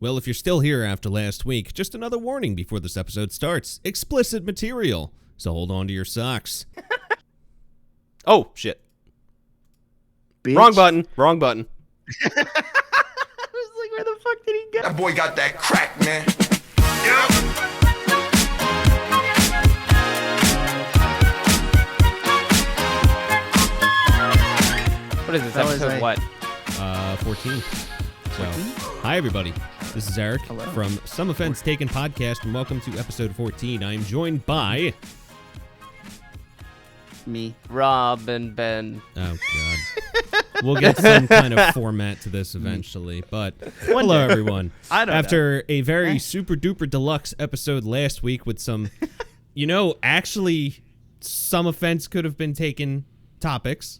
Well, if you're still here after last week, just another warning before this episode starts. Explicit material, so hold on to your socks. Oh, shit. Bitch. Wrong button. I was like, where the fuck did he go? That boy got that crack, man. What is this, That was episode what? 14. So, hi everybody. This is Eric Hello. from Some Offense Taken Podcast, and welcome to episode 14. I am joined by... Me. Rob and Ben. Oh, God. We'll get some kind of format to this eventually, but hello everyone. I don't After a very super duper deluxe episode last week with some, actually some offense could have been taken topics.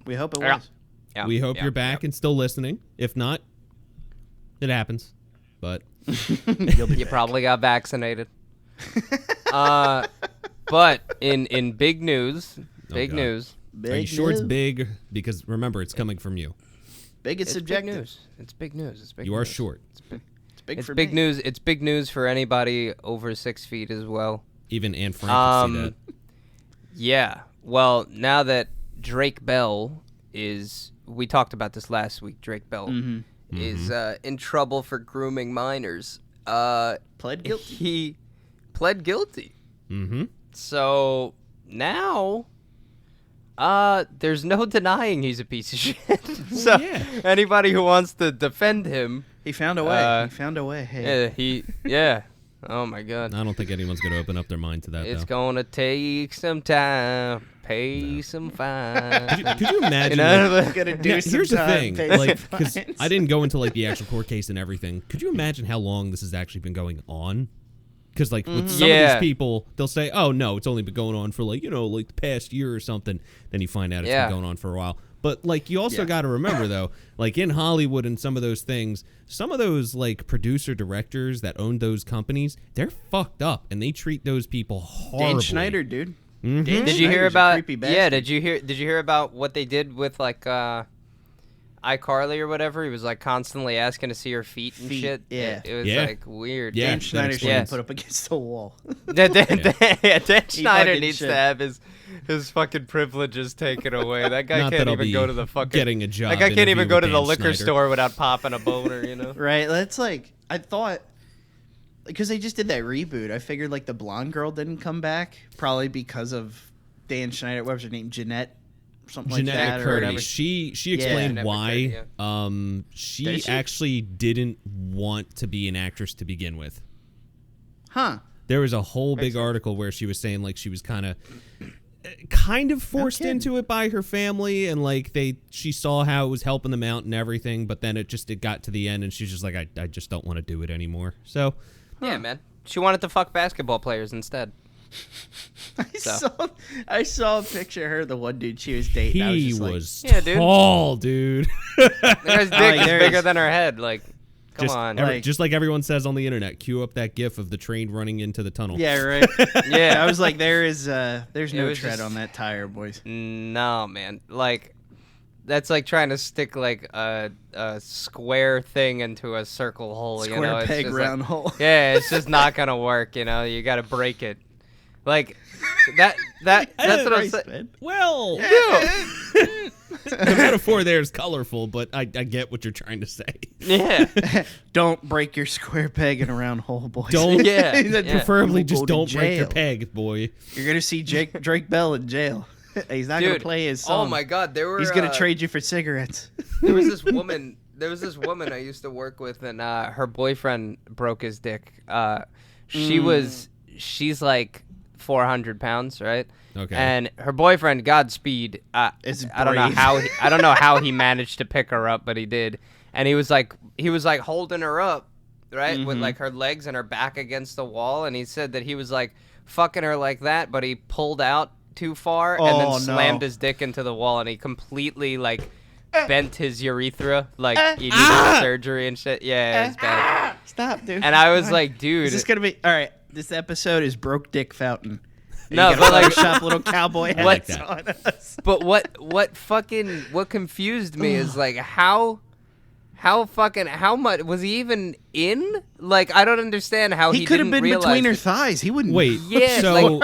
We hope it Yeah. was. Yeah, We hope yeah, you're back and still listening. If not, it happens. But You probably got vaccinated. But in big news, God. news. are you sure it's big? Because remember, it's coming from you. Big is It's big subjective. news. It's big news. It's big. You are news. short. It's big It's for big me. news. It's big news for anybody over 6 feet as well. Even Anne Frank can see that. Yeah. Well, now that Drake Bell is, we talked about this last week. Drake Bell is in trouble for grooming minors. Pled guilty. He pled guilty. Mm-hmm. So now, there's no denying he's a piece of shit. So yeah. anybody who wants to defend him, He found a way. Hey. yeah. Oh my God. I don't think anyone's going to open up their mind to that, It's though. gonna take some time, pay some fine. Could you imagine? know? Gotta do Now, some here's the time, thing, pay some like, because fines. I didn't go into like the actual court case and everything. Could you imagine how long this has actually been going on? Because like with some of Yeah. these people, they'll say, "Oh no, it's only been going on for like the past year or something." Then you find out it's Yeah. been going on for a while. But like you also Yeah. got to remember though, like in Hollywood and some of those things, some of those like producer directors that own those companies, they're fucked up and they treat those people horribly. Dan Schneider, dude. Mhm. Dan Did you hear Schneider's a about? creepy bastard. Yeah. Did you hear about what they did with like iCarly or whatever? He was like constantly asking to see her feet and Feet, shit. yeah. It was Yeah. like weird. Yeah. Dan that Schneider should explains. be put up against the wall. Dan Schneider fucking needs should. to have his fucking privileges taken away. That guy Not can't that I'll even be go to the fucking getting a job. That guy can't interview even go with to the Dan liquor Schneider. store without popping a boner, you know? Right? That's like, I thought, because they just did that reboot, I figured like the blonde girl didn't come back, probably because of Dan Schneider, what was her name, Jeanette? Something like Jeanette that. Or whatever. McCurdy. She explained Jeanette why. McCurdy, She Did she? actually didn't want to be an actress to begin with. Huh. There was a whole big article where she was saying like she was kind of forced kidding. into it by her family, and like she saw how it was helping them out and everything, but then it got to the end and she's just like, I just don't want to do it anymore. So Yeah, man. She wanted to fuck basketball players instead. I saw a picture of her, the one dude she was dating. I was he just like, was Yeah, dude. tall, dude. That guy's dick Like, is there's- bigger than her head. Like, come just, on. just like everyone says on the internet, cue up that gif of the train running into the tunnel. yeah, right. Yeah. I was like, there's no was tread just- on that tire, boys. No, man. Like, that's like trying to stick like a square thing into a circle hole. Square you know? It's peg, just round like, hole. Yeah, it's just not gonna work. You know, you got to break it. Like that's what I'm Christ, saying. man. Well, Yeah. the metaphor there is colorful, but I get what you're trying to say. Yeah. Don't break your square peg in a round hole, boys. Don't. Yeah. Then Yeah. Preferably you'll just go to don't break your jail. peg, boy. You're gonna see Drake Bell in jail. He's not gonna Dude, play his song. oh my God, He's gonna trade you for cigarettes. There was this woman. There was this woman I used to work with, and her boyfriend broke his dick. She's like 400 pounds, right? Okay. And her boyfriend, Godspeed. Is I don't know brave. how. I don't know how he managed to pick her up, but he did. And he was like holding her up, right, with like her legs and her back against the wall. And he said that he was like fucking her like that, but he pulled out too far and Oh, then no. slammed his dick into the wall, and he completely like bent his urethra, like he needed surgery and shit. Yeah, it's bad. Stop, dude. And I was like, dude, Is this gonna be all right? This episode is Broke Dick Fountain. no, You but gotta like, Photoshop little cowboy hats like that. on us. but what confused me is like how How much was he even in? Like, I don't understand how he could have didn't been realize between her that- thighs. He wouldn't. Wait, Yeah, so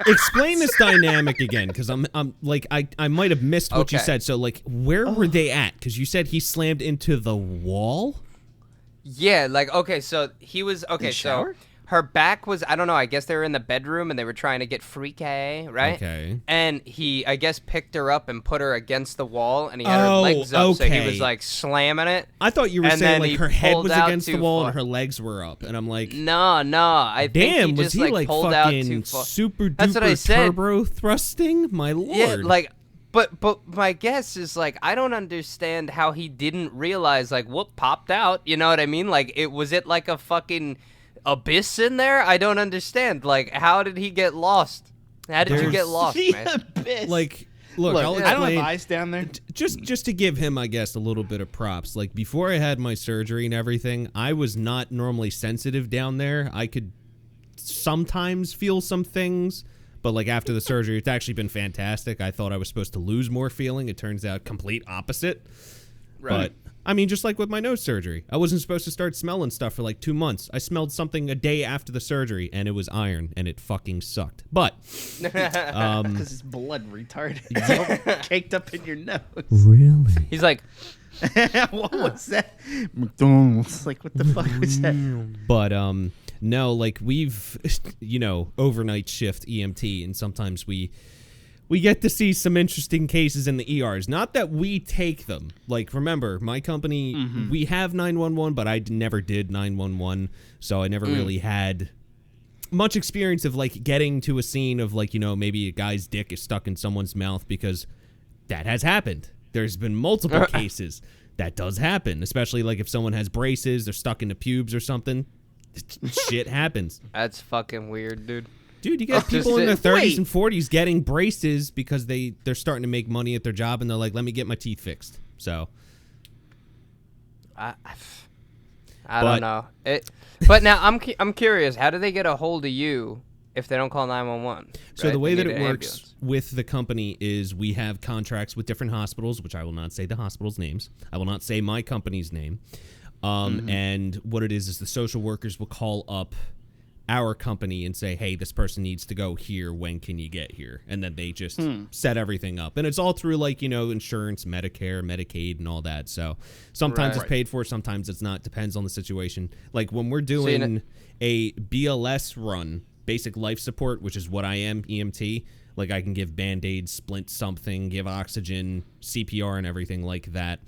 explain this dynamic again, because I'm like I might have missed what you Okay. said. So like, where were they at? Because you said he slammed into the wall. Yeah, like, okay, so he was okay. the So shower? her back was, I don't know. I guess they were in the bedroom and they were trying to get freaky, right? Okay. And he, I guess, picked her up and put her against the wall, and he had her Oh, legs up, so he okay. was like slamming it. I thought you were And saying then like he her head pulled was out against the too wall far. and her legs were up, and I'm like, No, I think damn, he was just he like pulled out too fucking far. super That's what I duper said. turbo thrusting? My lord. Yeah, like, but my guess is like I don't understand how he didn't realize like what popped out. You know what I mean? Like it like a fucking abyss in there. I don't understand. Like, how did he get lost? How did you There's- get lost, The man? abyss. Like, look, I'll I don't have explain. eyes down there. Just to give him, I guess, a little bit of props. Like before I had my surgery and everything, I was not normally sensitive down there. I could sometimes feel some things, but like after the surgery, it's actually been fantastic. I thought I was supposed to lose more feeling. It turns out complete opposite. Right. But I mean, just like with my nose surgery, I wasn't supposed to start smelling stuff for like 2 months. I smelled something a day after the surgery, and it was iron, and it fucking sucked. But Because it's blood retarded. It's all caked up in your nose. really, He's like, What was that? McDonald's. Like, what the fuck was that? but no, like we've overnight shift EMT, and sometimes we get to see some interesting cases in the ERs. Not that we take them. Like, remember, my company, we have 911, but I never did 911, so I never really had much experience of like getting to a scene of like, maybe a guy's dick is stuck in someone's mouth, because that has happened. There's been multiple cases that does happen, especially like if someone has braces, they're stuck in the pubes or something. Shit happens. that's fucking weird, dude. Dude, you got people in their 30s and 40s getting braces because they're starting to make money at their job, and they're like, let me get my teeth fixed. So I don't know. But now I'm curious. How do they get a hold of you if they don't call 911? So right? the way They that need it an works ambulance. with the company is we have contracts with different hospitals, which I will not say the hospitals' names. I will not say my company's name. And what it is the social workers will call up our company and say, hey, this person needs to go here. When can you get here? And then they just set everything up. And it's all through like, insurance, Medicare, Medicaid, and all that. So sometimes Right. it's paid for, sometimes it's not. Depends on the situation. Like when we're doing a BLS run, basic life support, which is what I am, EMT, like I can give Band-Aids, splint something, give oxygen, CPR, and everything like that.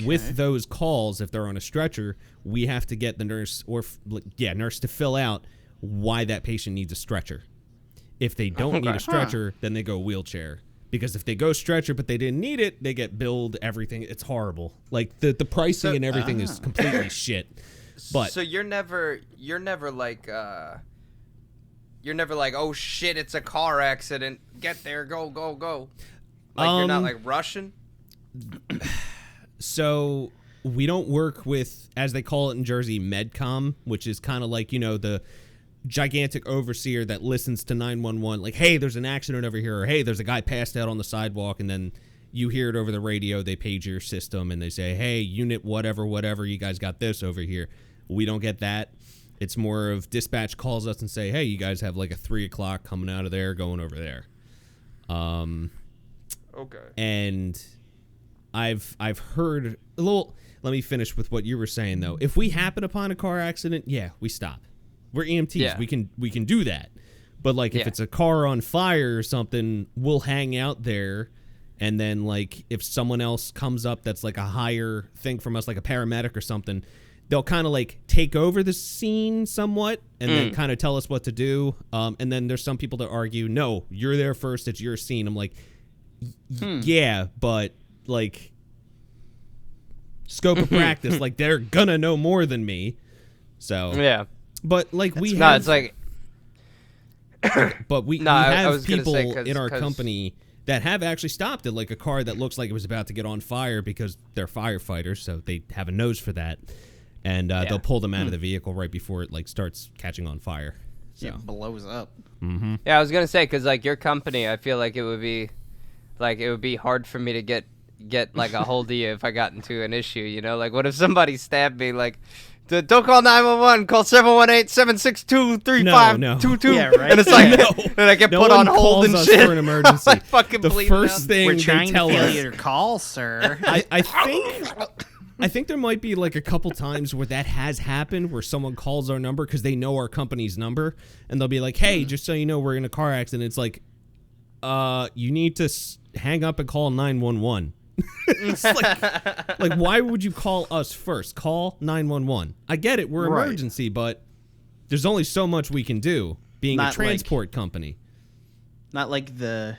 With those calls, if they're on a stretcher, we have to get the nurse nurse to fill out why that patient needs a stretcher. If they don't need a stretcher, then they go wheelchair. Because if they go stretcher but they didn't need it, they get billed everything. It's horrible. Like the pricing and everything is completely shit. But So you're never like oh shit, it's a car accident. Get there, go. Like you're not like Russian. So we don't work with, as they call it in Jersey, Medcom, which is kind of like, the gigantic overseer that listens to 911. Like, hey, there's an accident over here, or hey, there's a guy passed out on the sidewalk, and then you hear it over the radio. They page your system, and they say, hey, unit whatever, you guys got this over here. We don't get that. It's more of dispatch calls us and say, hey, you guys have like a 3 o'clock coming out of there, going over there. Okay. And I've heard a little. Let me finish with what you were saying though. If we happen upon a car accident, yeah, we stop. We're EMTs. Yeah. We can do that. But like if it's a car on fire or something, we'll hang out there. And then like if someone else comes up that's like a higher thing from us, like a paramedic or something, they'll kind of like take over the scene somewhat and then kind of tell us what to do. And then there's some people that argue, no, you're there first. It's your scene. I'm like, yeah, but like scope of practice, like they're gonna know more than me. So Yeah. but like we No, have, it's like but we I have was gonna people say, in our 'cause- company that have actually stopped at like a car that looks like it was about to get on fire because they're firefighters, so they have a nose for that, and they'll pull them out of the vehicle right before it like starts catching on fire. So It blows up. Yeah, I was gonna say because like your company, I feel like it would be hard for me to get get like a hold of you if I got into an issue, you know? Like, what if somebody stabbed me? Like, don't call 911, call 718-762-3522. Yeah, right. And it's like, No. and I get No put one on hold and calls us shit. for an emergency. Like, fucking The bleeding first out. thing We're they trying to tell kill us, your call, sir. I think there might be like a couple times where that has happened, where someone calls our number because they know our company's number, and they'll be like, "Hey, just so you know, we're in a car accident." It's like, you need to hang up and call 911. It's like, why would you call us first? Call 911. I get it, we're Right. emergency, but there's only so much we can do being Not a transport company. Not like the,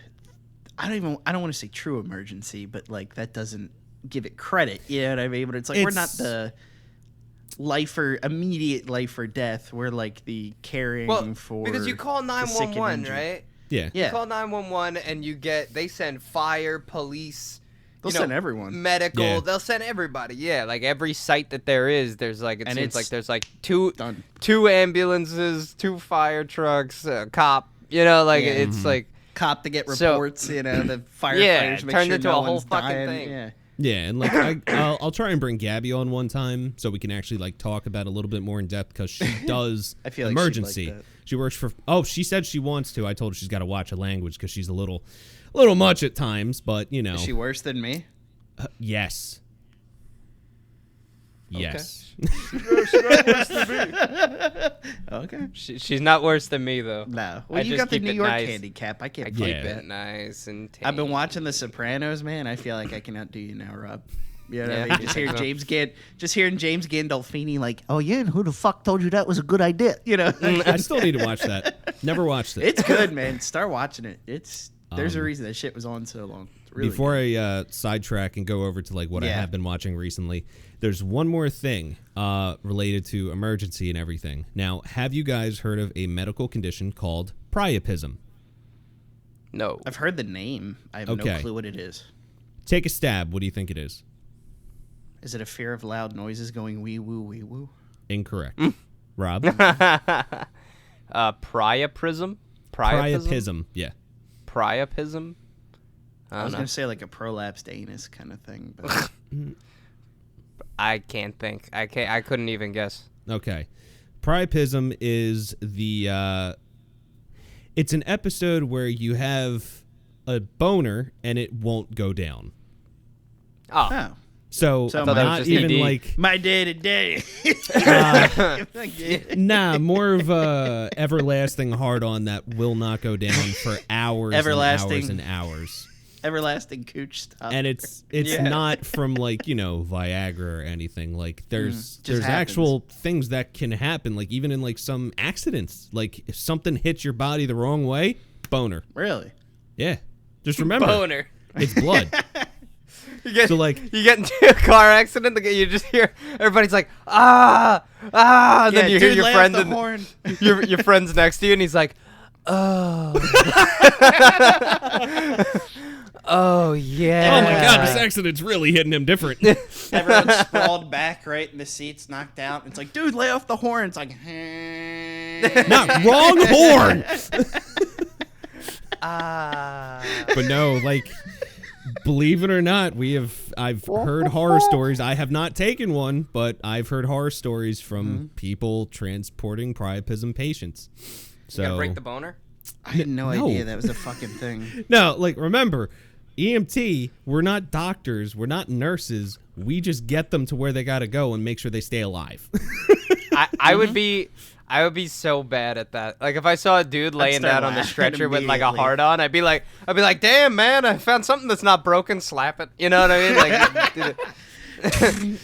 I don't want to say true emergency, but like that doesn't give it credit. You know what I mean? But it's like we're not the immediate life or death. We're like the caring for. Because you call the sick and 911, injured. right? Yeah. Yeah. You call 911 and they send fire, police. They'll send everyone. Medical. Yeah. They'll send everybody. Yeah, like every site that there is, there's like And seems it's like there's like two done. ambulances, 2 fire trucks, a cop. You know, like Yeah. it's like Cop to get So- reports. The firefighters Yeah, make turned sure into no a whole one's fucking dying. thing. Yeah. Yeah, and like I'll try and bring Gabby on one time so we can actually like talk about it a little bit more in depth because she does I feel like she'd like emergency. that. She works for. Oh, she said she wants to. I told her she's got to watch a language because she's a little much at times. But you know, Is she worse than me? yes, yes. Okay. she's not worse than me though. No. Well, I you just got the keep New it York nice. handicap. I can't I fight keep Yeah. that. it nice and tame. I've been watching The Sopranos, man. I feel like I can outdo you now, Rob. You know what I Yeah. mean? Just hearing James Gandolfini like, oh yeah, and who the fuck told you that was a good idea? You know, I still need to watch that. Never watched it. it's good, man. Start watching it. There's a Um, reason that shit was on so long. It's really Before good. I sidetrack and go over to like what I Yeah. have been watching recently, there's one more thing related to emergency and everything. Now, have you guys heard of a medical condition called priapism? No. I've heard the name. I have Okay. no clue what it is. Take a stab. What do you think it is? Is it a fear of loud noises going wee woo wee woo? Incorrect. Rob? Priapism? Priapism. Yeah. Priapism? I was know. gonna say like a prolapsed anus kind of thing, but I can't think. I couldn't even guess. Okay. Priapism is the it's an episode where you have a boner and it won't go down. Oh. oh, So, So not my- just even ED. like my day to day. nah, more of a everlasting hard on that will not go down for hours Everlasting. and hours and hours. Everlasting cooch stuff. And it's Yeah. not from like, Viagra or anything. Like there's just actual things that can happen, like even in like some accidents. Like if something hits your body the wrong way, boner. Really? Yeah. Just remember, Boner. it's blood. You get, So, like- you get into a car accident, you just hear everybody's like, and then you hear dude, your lay off friend the and horn. your friend's next to you, and he's like, oh, oh yeah. Oh my god, this accident's really hitting him different. Everyone's sprawled back, right, and the seat's knocked out. It's like, dude, lay off the horn. It's like, Not wrong horn. But no, like, believe it or not, I've heard horror stories. I have not taken one, but I've heard horror stories from people transporting priapism patients. So You gotta break the boner? I had no No. idea that was a fucking thing. no, like remember, EMT, we're not doctors, we're not nurses. We just get them to where they gotta go and make sure they stay alive. I would be so bad at that. Like if I saw a dude laying start down on the laughing stretcher with like a immediately. hard on, I'd be like, damn man, I found something that's not broken. Slap it. You know what I mean? Like,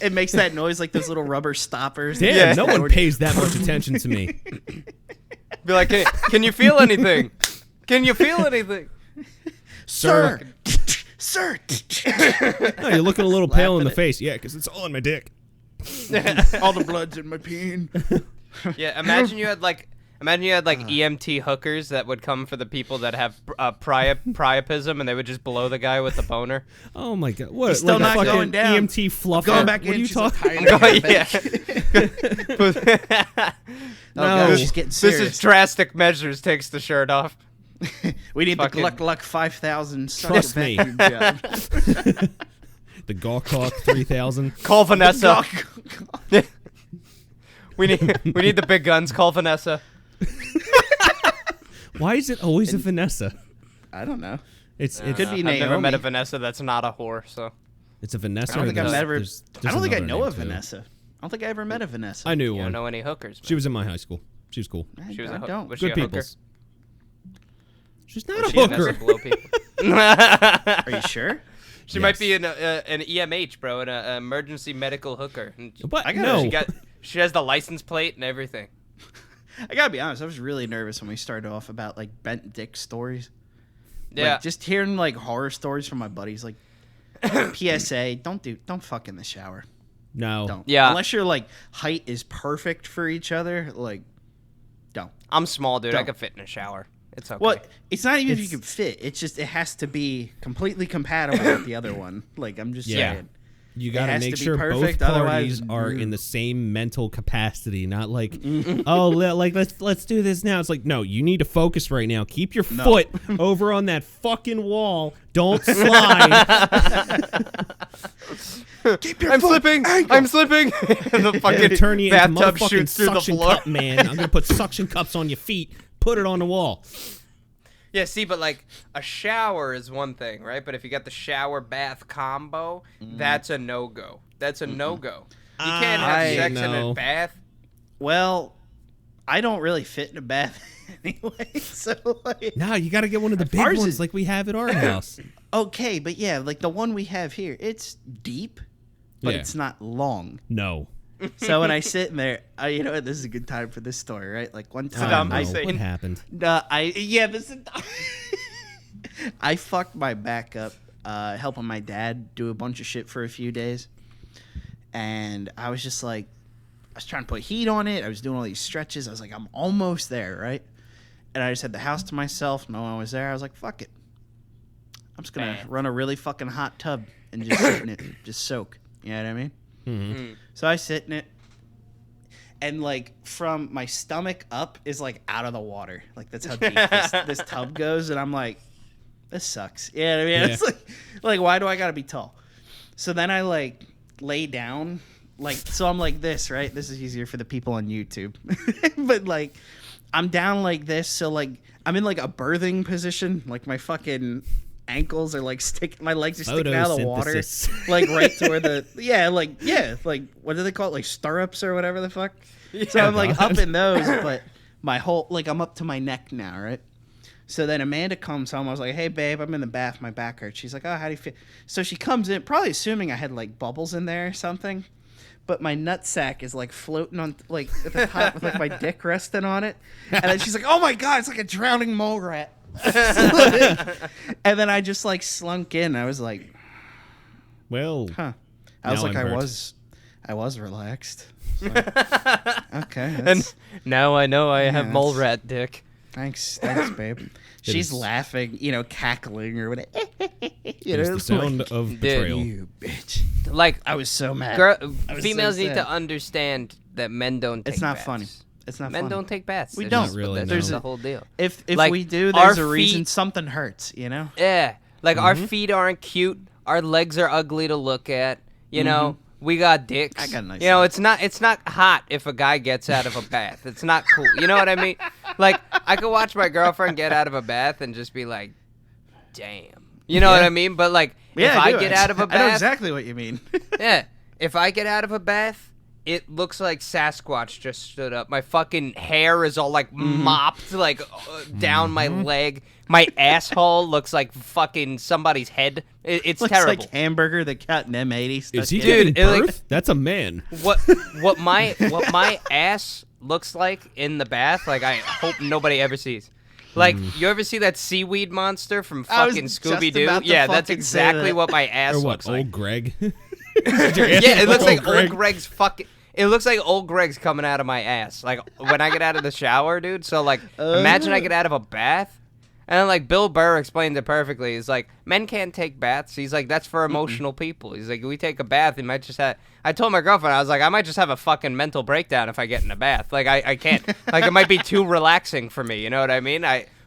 It makes that noise like those little rubber stoppers. Damn, Yeah. no one pays that much attention to me. be like, can you feel anything? Can you feel anything? Sir. Sir. Oh, you're looking a little pale in Laughing the at- face. Yeah, because it's all in my dick. All the blood's in my peen. Yeah, imagine you had like EMT hookers that would come for the people that have priapism, and they would just blow the guy with the boner. Oh my god, what? He's still like a not fucking going down. EMT fluffer? Going back what in. are you She's like, talking? "Hide Oh, it, yeah. Oh, No. God, she's getting This serious. is drastic measures. Takes the shirt off. We need fucking- the Gluck 5000 Trust me. vacuum job. The Gawk 3000. Call Vanessa. we need the big guns. Call Vanessa. Why is it always a Vanessa? I don't know. It could be I've Naomi. never met a Vanessa that's not a whore, so. It's a Vanessa. I don't think I've met her. I don't think I know a Vanessa. Vanessa. I don't think I ever met a Vanessa. I knew You one. don't know any hookers. She was in my high school. She was cool. She was I don't. Was she Good a hooker? peoples. She's not a She Vanessa hooker. blow people. Are you sure? She might be an EMH, bro, an emergency medical hooker. And But I gotta- no. she has the license plate and everything. I gotta be honest. I was really nervous when we started off about like bent dick stories. Yeah. Like, just hearing like horror stories from my buddies. Like, PSA: don't fuck in the shower. No. Don't. Yeah. Unless your like height is perfect for each other. Like, don't. I'm small, dude. I Don't. could fit in a shower. It's okay. Well, it's not even if you It's- can fit. It's just it has to be completely compatible with the other one. Like, I'm just Yeah. saying. You gotta has make to be sure perfect, both otherwise- parties are in the same mental capacity, not like, oh, like let's do this now. It's like, no, you need to focus right now. Keep your foot over on that fucking wall. Don't slide. Keep your I'm foot slipping. angled. I'm slipping. And the I'm fucking gonna turn you into bathtub motherfucking shoots through the suction floor. cup, man. I'm gonna put suction cups on your feet. Put it on the wall. Yeah, see, but like a shower is one thing, right? But if you got the shower bath combo, that's a no-go. That's a no-go. You can't have I sex in know. a bath. Well, I don't really fit in a bath anyway. So like, No, you gotta get one of the big Ours ones is- like we have at our house. okay, but yeah, like the one we have here, it's deep, but Yeah. it's not long. No. So when I sit in there, you know what? This is a good time for this story, right? Like one I time, know. I What happened? this is. I fucked my back up helping my dad do a bunch of shit for a few days, and I was just like, I was trying to put heat on it. I was doing all these stretches. I was like, I'm almost there, right? And I just had the house to myself. No one was there. I was like, fuck it. I'm just gonna run a really fucking hot tub and just sit in it, just soak. You know what I mean? Mm-hmm. So I sit in it, and like from my stomach up is like out of the water. Like that's how deep this tub goes, and I'm like, this sucks. You know what I mean? Yeah. It's like why do I gotta be tall? So then I like lay down, like so I'm like this, right? This is easier for the people on YouTube, but like I'm down like this, so like I'm in like a birthing position, like my fucking ankles are like my legs are sticking out of the water, Photosynthesis. like right to where the like what do they call it, like stirrups or whatever the fuck. So I'm like up in those, but my whole like I'm up to my neck now, right? So then Amanda comes home. I was like, hey babe, I'm in the bath, my back hurts. She's like, oh, how do you feel? So she comes in, probably assuming I had like bubbles in there or something, but my nutsack is like floating on like at the top with like my dick resting on it, and then she's like, oh my god, it's like a drowning mole rat. And then I just like slunk in. I was like, Well, huh. I was now like, I'm I was relaxed. Like, okay. And That's, now I know I have Yeah, mole that's- rat dick. thanks, babe. She's is- laughing, cackling or whatever. it is the it's like, sound of betrayal. you bitch. Like, I was so mad. I was females so need sad. to understand that men don't take It's not baths. funny. It's not Men funny. don't take baths. We It's don't. just- really, That's no. just the whole deal. If Like, we do, our there's a reason feet- something hurts, Yeah, like our feet aren't cute. Our legs are ugly to look at. You know, we got dicks. I got a nice You know, leg. it's not hot if a guy gets out of a bath. It's not cool. You know what I mean? Like I could watch my girlfriend get out of a bath and just be like, "Damn." You know what I mean? But like, if I do. get out of a I know bath, exactly what you mean. yeah, if I get out of a bath, it looks like Sasquatch just stood up. My fucking hair is all like mopped, like down my leg. My asshole looks like fucking somebody's head. It's Looks terrible. like Hamburger, the cat in M80. stuck Is he in. giving Dude, it, like- birth? That's a man. what my ass looks like in the bath, like I hope nobody ever sees. Like, you ever see that seaweed monster from I was fucking just Scooby Doo? about to Yeah, that's fucking say exactly that. what my ass Or what? looks like. Old Greg? Yeah, it looks like Greg. old Greg's fucking. It looks like old Greg's coming out of my ass. Like when I get out of the shower, dude. So like, imagine I get out of a bath, and then, like Bill Burr explained it perfectly. He's like, men can't take baths. He's like, that's for emotional people. He's like, we take a bath, you might just have. I told my girlfriend, I was like, I might just have a fucking mental breakdown if I get in a bath. Like I can't. Like it might be too relaxing for me. You know what I mean?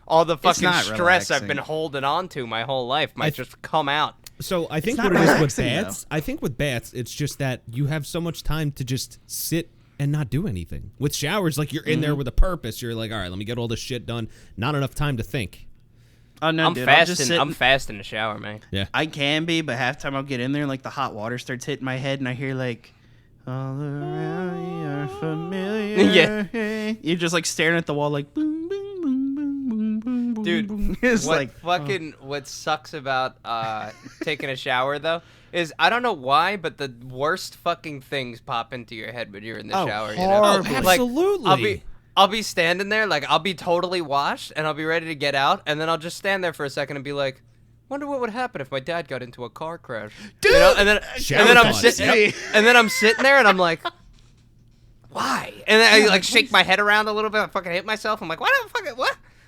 All the fucking not stress I've relaxing. been holding on to my whole life might just come out. So I think It's what not it is with relaxing, baths, I think with baths, it's just that you have so much time to just sit and not do anything. With showers, like you're in there with a purpose. You're like, all right, let me get all this shit done. Not enough time to think. Oh no, I'm dude, fast. I'm fast in the shower, man. Yeah. I can be, but half time I'll get in there and like the hot water starts hitting my head, and I hear like, all around you are familiar. Yeah. You're just like staring at the wall, like boom, boom, boom, boom, boom, boom, boom. Dude, boom. It's what sucks about taking a shower though is I don't know why, but the worst fucking things pop into your head when you're in the shower. You know? horrible. Like, Absolutely. I'll be standing there, like I'll be totally washed and I'll be ready to get out, and then I'll just stand there for a second and be like, wonder what would happen if my dad got into a car crash. Dude, you know? and then I'm thoughts. sitting and then I'm sitting there and I'm like, why? And then I like shake my head around a little bit, I fucking hit myself. I'm like, what?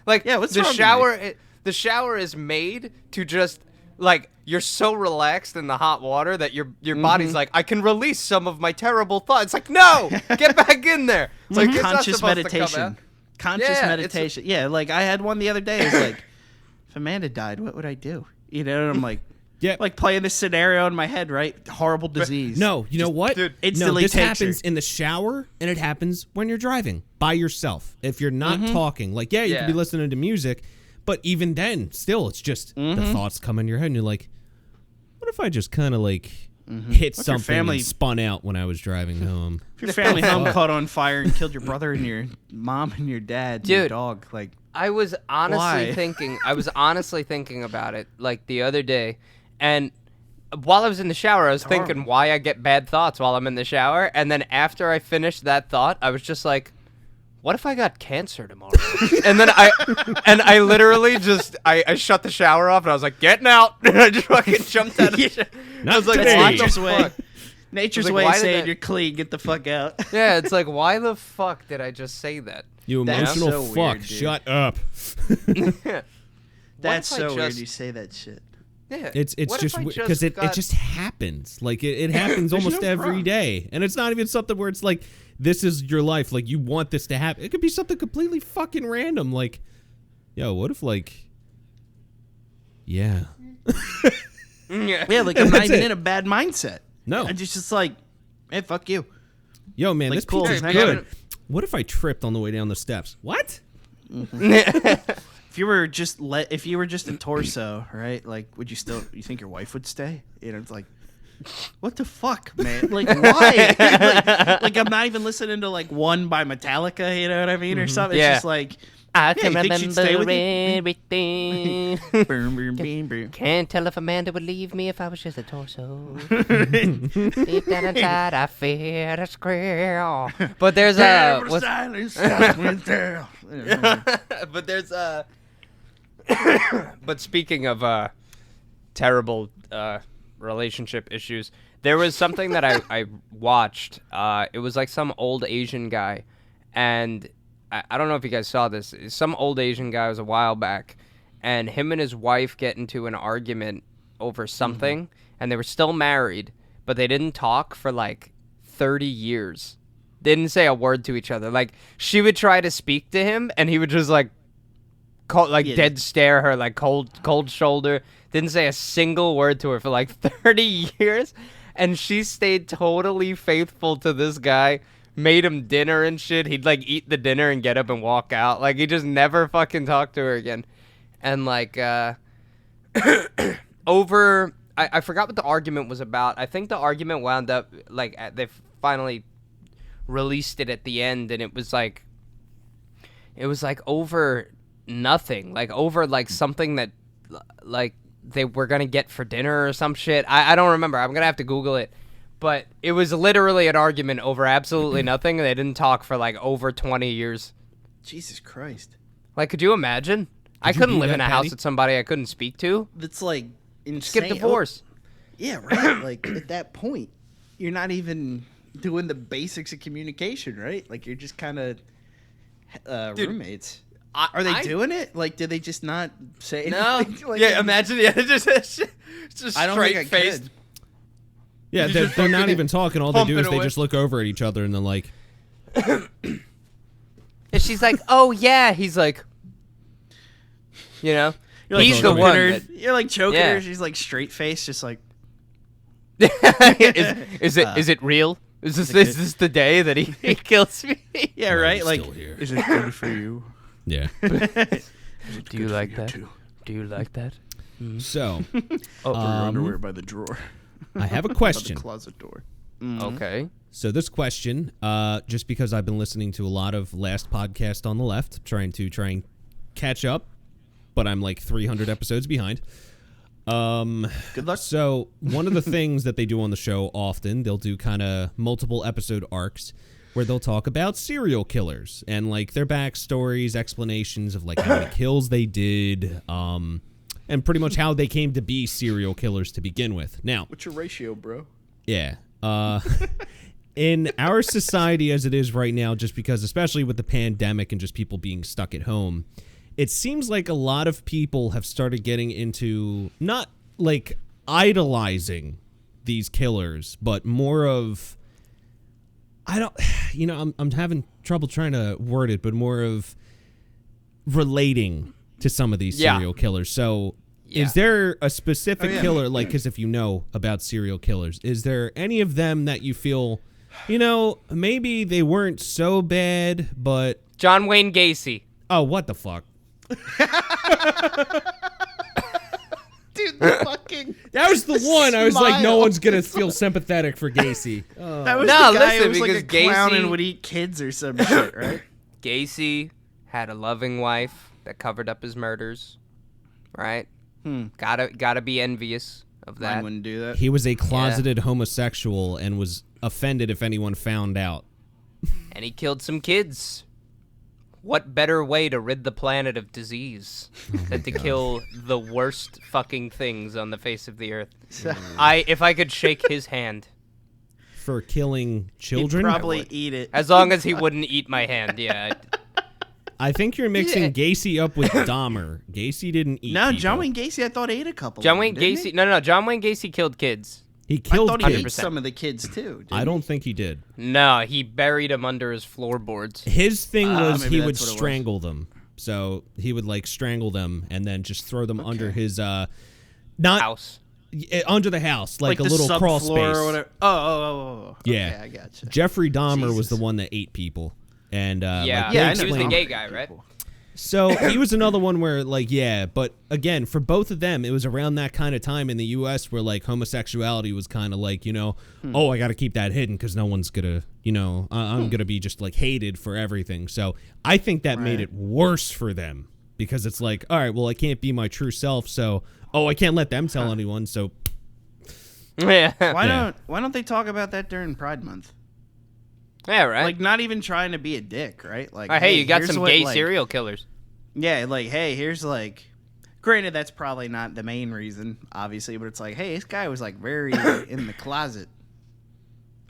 Like, Yeah, what's the wrong with shower the shower is made to just like, you're so relaxed in the hot water that your body's like, I can release some of my terrible thoughts. It's like, no, get back in there. It's like, it's not conscious supposed to come meditation. out. Conscious Yeah, meditation. Yeah, like I had one the other day. It's like, if Amanda died, what would I do? You know, and I'm like, Yeah. like playing this scenario in my head, right? Horrible disease. No, you know what? dude, no, instantly this takes happens her. in the shower, and it happens when you're driving by yourself. If you're not talking, like, you Yeah. could be listening to music, but even then, still, it's just the thoughts come in your head, and you're like, what if I just kind of like hit your something family- and spun out when I was driving home? If your family home caught on fire and killed your brother and your mom and your dad and your Dude. dog, like, I was honestly Why? thinking about it like the other day, and while I was in the shower, I was thinking why I get bad thoughts while I'm in the shower, and then after I finished that thought, I was just like, what if I got cancer tomorrow? and then I literally just I shut the shower off and I was like, getting out, and I just fucking jumped out of the shower. I was like, today. what the nature's way. fuck? Nature's Like, way why of did saying that- you're clean. Get the fuck out. Yeah, it's like, why the fuck did I just say that? You That's emotional so fuck. weird, dude. Shut up. That's if I so weird just- you say that shit. Yeah. It's What if just I because it got- just happens. Like it happens almost no every problem. day, and it's not even something where it's like this is your life. Like you want this to happen. It could be something completely fucking random. Like, yo, what if like, yeah, Yeah. Yeah, like I'm not That's even it. in a bad mindset. No. I'm just like, hey, fuck you. yo, man, Like, this cool. pizza's Hey, good. What if I tripped on the way down the steps? What? If you were just a torso, right? Like, you think your wife would stay? You know, it's like, what the fuck, man? Like, why? like, I'm not even listening to like One by Metallica. You know what I mean, or something. Yeah. It's just like, I yeah, can you think she'd stay with remember you? everything. Boom, boom, boom, boom. Can't tell if Amanda would leave me if I was just a torso. Deep down inside, I fear to scream. But there's a. But there's a. But speaking of terrible relationship issues, there was something that I watched. It was like some old Asian guy, and I don't know if you guys saw this. Some old Asian guy was a while back, and him and his wife get into an argument over something, and they were still married, but they didn't talk for like 30 years. They didn't say a word to each other. Like, she would try to speak to him, and he would just like dead stare her, like cold shoulder. Didn't say a single word to her for like 30 years, and she stayed totally faithful to this guy. Made him dinner and shit. He'd like eat the dinner and get up and walk out. Like, he just never fucking talked to her again. And like over I forgot what the argument was about. I think the argument wound up like they finally released it at the end, and it was like over nothing, like over like something that like they were gonna get for dinner or some shit. I don't remember. I'm gonna have to Google it. But it was literally an argument over absolutely nothing, and they didn't talk for like over 20 years. Jesus Christ. Like, could you imagine? I you couldn't do live that, in a Patty? house with somebody I couldn't speak to. That's like insane. Just get divorced. Yeah, right. Like, at that point, you're not even doing the basics of communication, right? Like, you're just kind of roommates. Are they doing it? Like, did they just not say No. anything? Like, Yeah, imagine. Yeah, just I don't think I straight-faced. could. Yeah, You they're just not fucking even talking. All they pump do it is they away. just look over at each other and they're like, And she's like, "Oh yeah." He's like, you know. You're like He's the choking one her. that- You're like choking Yeah. her. She's like straight face, just like. is it real? Is this the day that he kills me? Yeah, right. I'm Like, still here. is it good for you? Yeah. Do you like that? Too? Do you like that? So, Throw your underwear by the drawer. I have a By question. the closet door. Okay. So this question, just because I've been listening to a lot of Last Podcast on the Left, trying and catch up, but I'm like 300 episodes behind. Good luck. So one of the things that they do on the show often, they'll do kind of multiple episode arcs where they'll talk about serial killers and like their backstories, explanations of like how many kills they did, and pretty much how they came to be serial killers to begin with. Now, What's your ratio, bro? yeah. In our society as it is right now, just because, especially with the pandemic and just people being stuck at home, it seems like a lot of people have started getting into not like idolizing these killers, but more of, I'm having trouble trying to word it, but more of relating to some of these serial killers. So is there a specific killer, like, because if you know about serial killers, is there any of them that you feel, maybe they weren't so bad, but... John Wayne Gacy. Oh, what the fuck? Dude, the fucking... That was the one. I was like, no smile. one's going to feel sympathetic for Gacy. That was No, the guy listen, who was like a because clown Gacy- and would eat kids or some shit, right? Gacy had a loving wife that covered up his murders, right? Gotta be envious of Mine that. wouldn't do that. He was a closeted homosexual and was offended if anyone found out. And he killed some kids. What better way to rid the planet of disease than to kill the worst fucking things on the face of the earth? If I could shake his hand, For killing He'd children? probably eat it. as long as he wouldn't eat my hand, yeah. I think you're mixing Gacy up with Dahmer. Gacy didn't eat No, people. John Wayne Gacy, I thought ate a couple. John of Wayne them, didn't Gacy, he? no, John Wayne Gacy killed kids. He I killed thought he ate kids. some of the kids too. Didn't I don't think he did. No, he buried them under his floorboards. His thing was maybe he would that's what it was. strangle them. So he would like strangle them and then just throw them under his House. under the house, like a the little crawl subfloor space. or whatever. Oh. Yeah. Okay, I gotcha. Jeffrey Dahmer was Jesus. the one that ate people. And Yeah, like, Yeah, they I know he was the explained- gay guy, right? So he was another one where, like, yeah, but again, for both of them, it was around that kind of time in the U.S. where, like, homosexuality was kind of like, oh, I got to keep that hidden because no one's going to, I'm going to be just, like, hated for everything. So I think that made it worse for them because it's like, all right, well, I can't be my true self, so, I can't let them tell anyone, so. Yeah. Why don't they talk about that during Pride Month? Yeah, right. Like, not even trying to be a dick, right? Like, hey, you got here's some what, gay like- serial killers. Yeah, like, hey, here's like, granted, that's probably not the main reason, obviously, but it's like, hey, this guy was like very in the closet,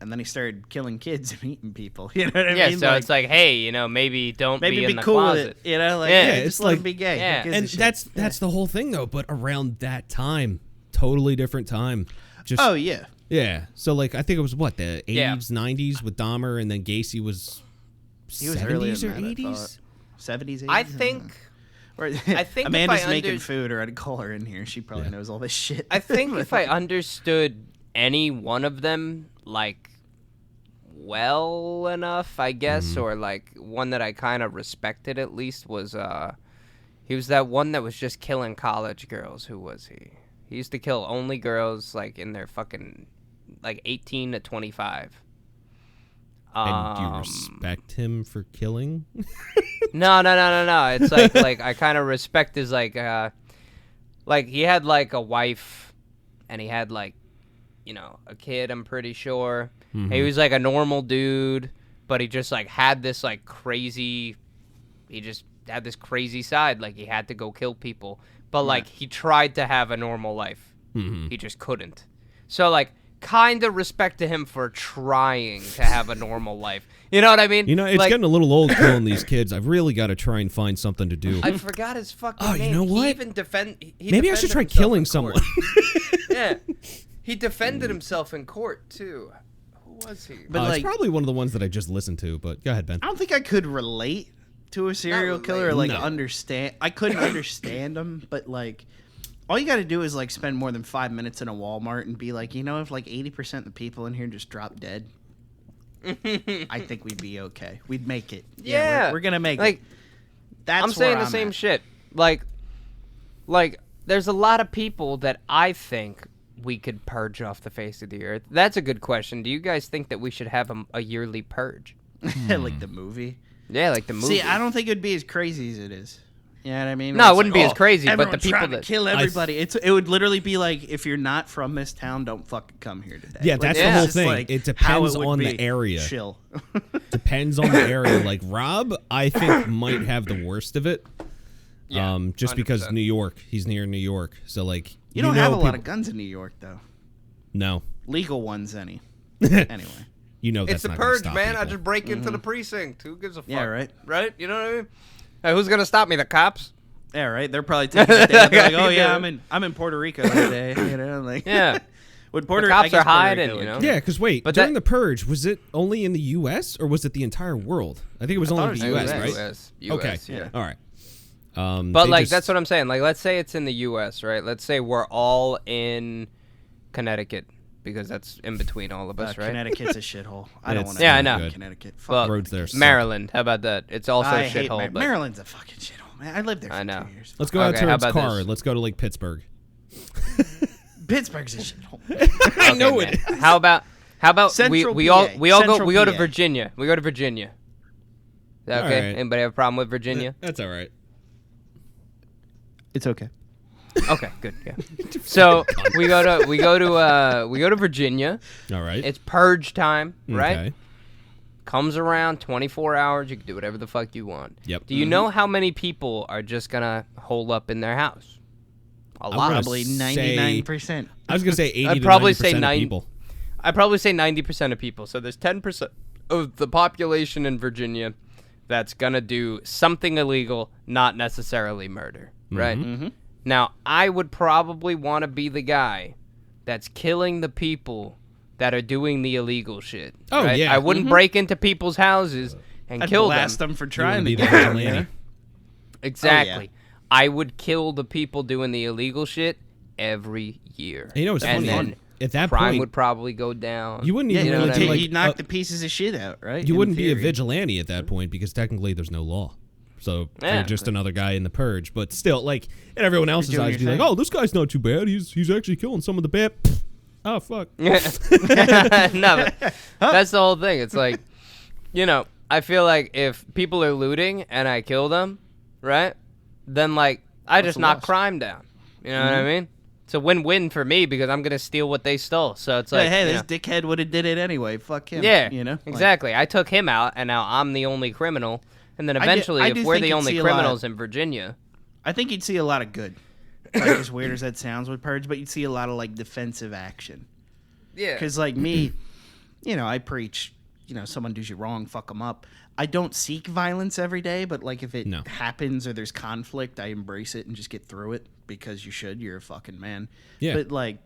and then he started killing kids and eating people. You know what I Yeah, mean? so it's like, hey, maybe don't maybe be in the cool closet. with it. You know, like, Yeah, yeah, it's just let him like- be gay. Who Yeah. gives a And shit? that's the whole thing, though, but around that time, totally different time. Just, Oh yeah, yeah. So, like, I think it was, what, the 80s, Yeah. 90s with Dahmer, and then Gacy was he was earlier 70s or than that, I 80s? thought. 70s, 80s. I don't think... know. Or, I think if Amanda's I making under- food, or I'd call her in here. She probably knows all this shit. I think if I understood any one of them, like, well enough, I guess, or, like, one that I kind of respected at least was, he was that one that was just killing college girls. Who was he? He used to kill only girls, like, in their fucking, like, 18 to 25. And do you respect him for killing? No. It's like I kind of respect his like he had like a wife, and he had like, a kid. I'm pretty sure he was like a normal dude, but he just like had this like crazy. He just had this crazy side. Like he had to go kill people, but like he tried to have a normal life. He just couldn't. So like, kind of respect to him for trying to have a normal life. You know what I mean? It's like, getting a little old killing these kids. I've really got to try and find something to do. I forgot his fucking Oh, name. you know what? He even Maybe I should try killing someone. Yeah. He defended himself in court, too. Who was he? But It's like, probably one of the ones that I just listened to, but go ahead, Ben. I don't think I could relate to a serial killer or like understand. I couldn't understand them, but like all you got to do is like spend more than 5 minutes in a Walmart and be like, if like 80% of the people in here just drop dead, I think we'd be okay. We'd make it. Yeah, we're gonna make it. That's I'm saying the same at. shit. Like there's a lot of people that I think we could purge off the face of the earth. That's a good question. Do you guys think that we should have a yearly purge? Like the movie? Yeah, like the movie. See, I don't think it'd be as crazy as it is. You know what I mean? No, it wouldn't be as crazy, but the people trying that to kill everybody. It would literally be like, if you're not from this town, don't fucking come here today. Yeah, like, that's the whole thing. Like it depends on the area. Chill. Depends on the area. Like Rob, I think might have the worst of it. Yeah, just 100%. Because New York, he's near New York, so like you don't have a lot of guns in New York, though. No legal ones, anyway. That's it's the not purge, stop man. people. I just break into the precinct. Who gives a fuck? Yeah, right. Right? You know what I mean? Hey, who's gonna stop me? The cops? Yeah, right. They're probably taking the day. They're like, oh yeah, I'm in Puerto Rico today. Like yeah. When the cops are hiding, Yeah, because during the purge, was it only in the U.S. or was it the entire world? I think it was only the U.S. Right? US, okay. Yeah. All right. But like that's what I'm saying. Like, let's say it's in the U.S., right? Let's say we're all in Connecticut because that's in between all of us, right? Connecticut's a shithole. I don't want to. Yeah, I know. Connecticut. Fuck roads there. Maryland. How about that? It's also a shithole. Maryland's a fucking shithole. Man, I lived there for 2 years. Let's go out to its car. This? Let's go to like Pittsburgh. Pittsburgh's a shithole. I know it. How about Central we PA. go to Virginia. We go to Virginia. Is that okay? Right. Anybody have a problem with Virginia? That's all right. It's okay. Okay, good. Yeah. So we go to Virginia. All right. It's purge time, right? Okay. Comes around 24 hours. You can do whatever the fuck you want. Yep. Do you know how many people are just gonna hole up in their house? A lot. Probably 99%. I was gonna say 80 I'd probably to 90% say of people. I'd probably say 90% of people. So there's 10% of the population in Virginia that's gonna do something illegal, not necessarily murder, right? Mm-hmm. Now, I would probably want to be the guy that's killing the people that are doing the illegal shit. Oh, right? yeah. I wouldn't break into people's houses and kill them. I'd blast them for trying to get them. Yeah. Exactly. Oh, yeah. I would kill the people doing the illegal shit every year. You know, it's and funny. Then at that crime point, would probably go down. You wouldn't even really take, like, you'd knock the pieces of shit out, right? You wouldn't be a vigilante at that point because technically there's no law. So you're just another guy in the purge, but still, like, in everyone else's eyes, be like, "Oh, this guy's not too bad. He's actually killing some of the bad." Oh fuck. No, but that's the whole thing. It's like, I feel like if people are looting and I kill them, right? Then like I just knock crime down. You know what I mean? It's a win-win for me because I'm gonna steal what they stole. So it's like, hey, this dickhead would have did it anyway. Fuck him. Yeah, exactly. I took him out, and now I'm the only criminal. And then eventually, if we're the only criminals in Virginia, I think you'd see a lot of good. Like, as weird as that sounds with Purge, but you'd see a lot of like defensive action. Yeah. Because like me, I preach, someone does you wrong, fuck them up. I don't seek violence every day, but like if it happens or there's conflict, I embrace it and just get through it because you should. You're a fucking man. Yeah. But like,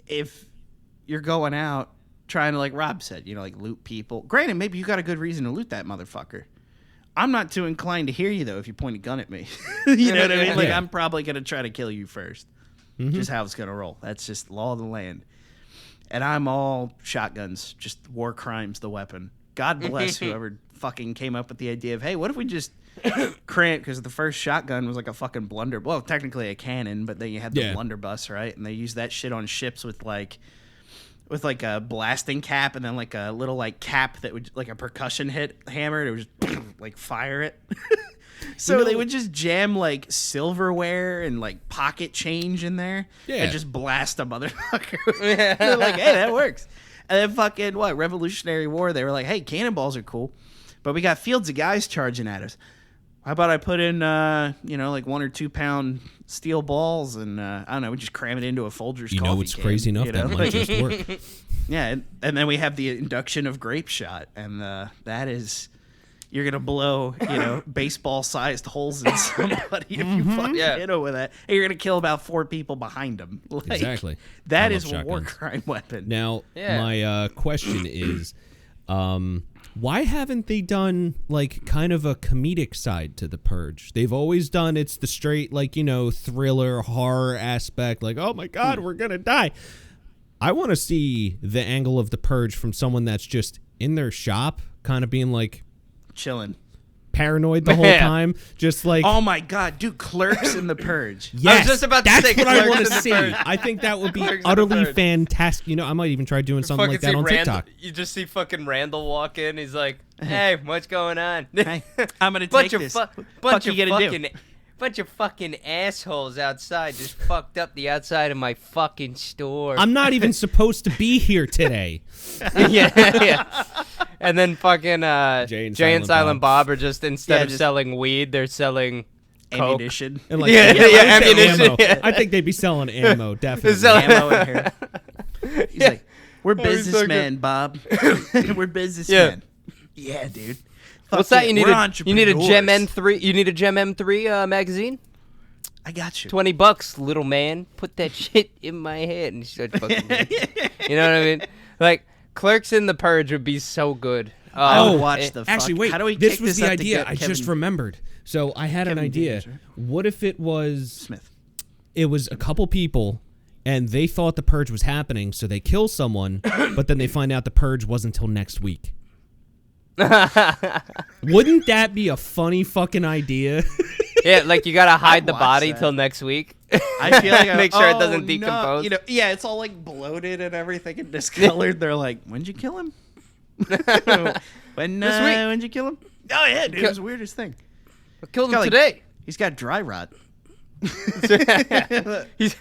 if you're going out trying to, like Rob said, like loot people. Granted, maybe you got a good reason to loot that motherfucker. I'm not too inclined to hear you, though, if you point a gun at me. You know what I mean? Like, I'm probably going to try to kill you first. Just how it's going to roll. That's just law of the land. And I'm all shotguns, just war crimes, the weapon. God bless whoever fucking came up with the idea of, hey, what if we just crank, because the first shotgun was like a fucking blunder. Well, technically a cannon, but then you had the blunderbuss, right? And they used that shit on ships with like a blasting cap and then like a little like cap that would like a percussion hammer. It would just like fire it. So they would just jam like silverware and like pocket change in there and just blast a motherfucker. They're like, hey, that works. And then fucking Revolutionary War, they were like, hey, cannonballs are cool, but we got fields of guys charging at us. How about I put in, like 1 or 2 pound steel balls and, I don't know, we just cram it into a Folgers coffee it's can, crazy enough that might just work. Yeah, and then we have the induction of grape shot, and that is, you're going to blow, baseball-sized holes in somebody if you fucking hit them with that. And you're going to kill about 4 people behind them. Like, exactly. That is a war crime weapon. Now, my question is, Why haven't they done like kind of a comedic side to the Purge? They've always done it's the straight like, you know, thriller horror aspect, like, oh my god, we're gonna die. I want to see the angle of the Purge from someone that's just in their shop, kind of being like chilling, paranoid the whole time, just like, oh my god, dude, Clerks in the Purge. Yes, I was just about to that's say what I Clerks want in to the see. Purge. I think that would be Clerks in the utterly Purge. fantastic. You know, I might even try doing something like that on TikTok. You just see fucking Randall walk in. He's like, "Hey, what's going on?" Hey, I'm gonna take this. Bunch of fucking assholes outside just fucked up the outside of my fucking store. I'm not even supposed to be here today. yeah. And then fucking Jay and Silent Bob are just instead of just selling weed, they're selling coke. ammunition. And like, ammunition. ammo. Yeah. I think they'd be selling ammo, definitely. Ammo in here. He's like, we're Oh, he's so businessmen, Bob. We're businessmen. Yeah, dude. What's Fuck that? it, You we're need a Gem entrepreneurs. M3. You need a Gem M3 magazine. I got you. $20, little man. Put that shit in my head and start fucking. You know what I mean? Like Clerks in the Purge would be so good. I would watch the. Actually, fuck. wait. How do we this kick was this the up to idea. get I just Kevin remembered. So I had an Kevin idea. James, right? What if it was Smith? it was a couple people and they thought the Purge was happening, so they kill someone, but then they find out the Purge wasn't until next week. Wouldn't that be a funny fucking idea? Yeah, like you gotta hide the watch body that. till next week. I feel like Make sure it oh, doesn't no. decompose. You know, yeah, it's all like bloated and everything and discolored. They're like, when'd you kill him? When'd you kill him? Oh yeah, dude, it was the weirdest thing. I killed He's got, him today. He's got dry rot. He's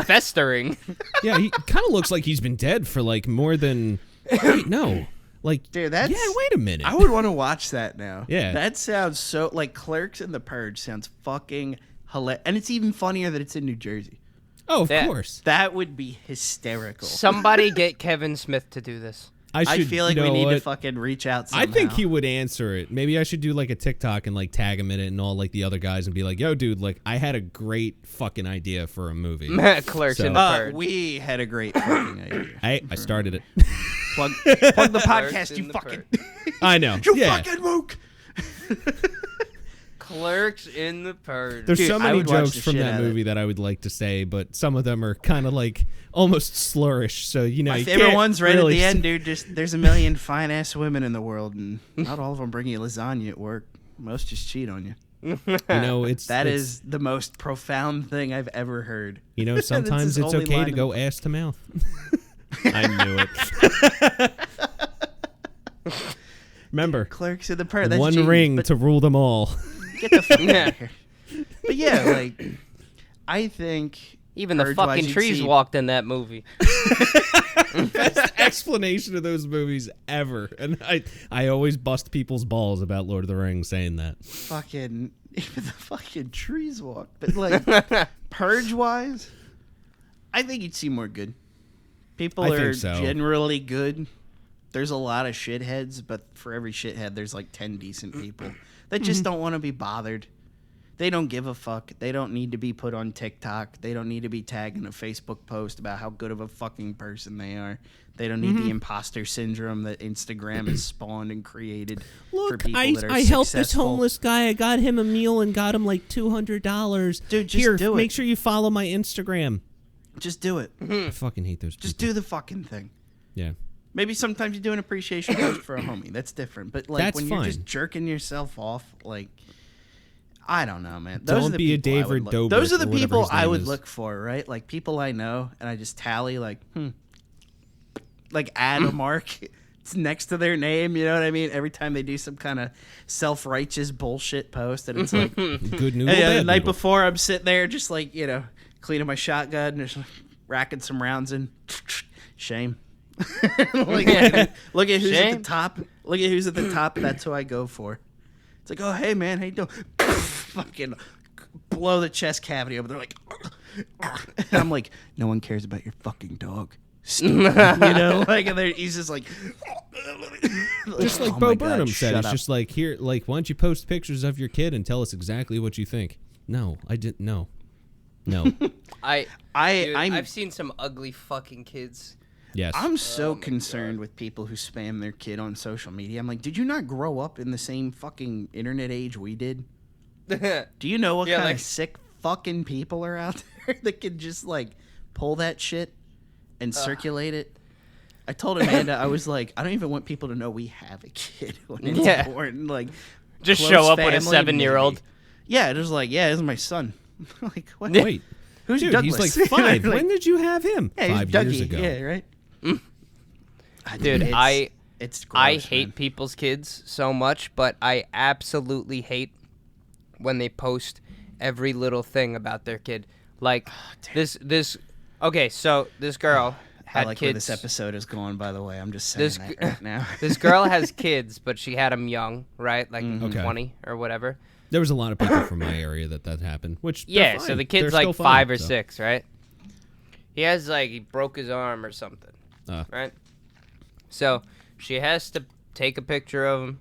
festering. Yeah, he kind of looks like he's been dead for like more than. Wait, no, like Dude, that's. yeah. Wait a minute. I would want to watch that now. Yeah. That sounds so like Clerks in the Purge sounds fucking hilarious, and it's even funnier that it's in New Jersey. Oh, of Yeah. course. That would be hysterical. Somebody get Kevin Smith to do this. I feel like we need to fuck. fucking reach out somehow. I think he would answer it. Maybe I should do like a TikTok and like tag him in it and all like the other guys and be like, "Yo, dude, like I had a great fucking idea for a movie." Clerks So- in the Purge. we had a great fucking idea. I started it. Plug the Clerks podcast, in you the fucking. I know. You Yeah. fucking woke. Clerks in the Purge. There's Dude, so I many would watch jokes the from shit that out of it. movie that I would like to say, but some of them are kind of like almost slurish. So you know, My you favorite can't one's right really at the end, dude. Just there's a million fine ass women in the world, and not all of them bring you lasagna at work. Most just cheat on you. You know, it's That it's- is the most profound thing I've ever heard. You know, That's sometimes his it's only okay line to in go the- ass to mouth. I knew it. Remember, Clerks in the Purge. That's one genius, ring but to rule them all. get the fuck Yeah. out of here. But yeah, like I think Even the Purge-wise, fucking you'd trees see- walked in that movie. Best explanation of those movies ever. And I always bust people's balls about Lord of the Rings saying that. Fucking even the fucking trees walk. But like Purge wise, I think you'd see more good. People I are think so. generally good. There's a lot of shitheads, but for every shithead, there's like 10 decent people that just don't want to be bothered. They don't give a fuck. They don't need to be put on TikTok. They don't need to be tagged in a Facebook post about how good of a fucking person they are. They don't need the imposter syndrome that Instagram has spawned and created for Look, people I that are helped this successful. homeless guy. I got him a meal and got him like $200. Dude, just Here, do it. make sure you follow my Instagram. Just do it. I fucking hate those Just people. do the fucking thing. Yeah. Maybe sometimes you do an appreciation post for a homie. That's different. But like That's when you're fine. just jerking yourself off, like I don't know, man. Those Don't are the be a people I would David look- Dobrik Those are the or whatever people his I name would is. look for, right? Like people I know, and I just tally like add a mark. It's next to their name. You know what I mean? Every time they do some kind of self-righteous bullshit post, and it's like, Good noodle, hey, the bad night noodle. before, I'm sitting there just like cleaning my shotgun and just racking some rounds in. Shame. Look at who's at the Shame. top. Look at who's at the top. That's who I go for. It's like, oh hey man, how you doing? Fucking blow the chest cavity over. They're like, and I'm like, no one cares about your fucking dog. Stupid. You know, like and he's just like, Just like oh Bo my God, Burnham said, shut he's up. just like, here, like, why don't you post pictures of your kid and tell us exactly what you think? No, I didn't. No. Dude, I'm I've seen some ugly fucking kids. Yes. I'm so concerned with people who spam their kid on social media. I'm like, did you not grow up in the same fucking internet age we did? Do you know what kind of sick fucking people are out there that can just like pull that shit and circulate it? I told Amanda, I was like, I don't even want people to know we have a kid when it's born. Like, just show up with a 7-year-old. Maybe. Yeah, it was like, yeah, this is my son. Like, what? Wait, who's dude? Douglas? He's like 5. Like, when did you have him? Yeah, 5 Dougie. years ago. Yeah, right. Dude, it's gross, I hate man. people's kids so much, but I absolutely hate when they post every little thing about their kid. Like this. Okay, so this girl had I like kids. where this episode is going, by the way. I'm just saying that right now. This girl has kids, but she had them young, right? Like Okay. 20 or whatever. There was a lot of people from my area that happened. Which Yeah, they're so fine. the kid's They're like still 5 fine, or so. 6, right? He broke his arm or something, right? So she has to take a picture of him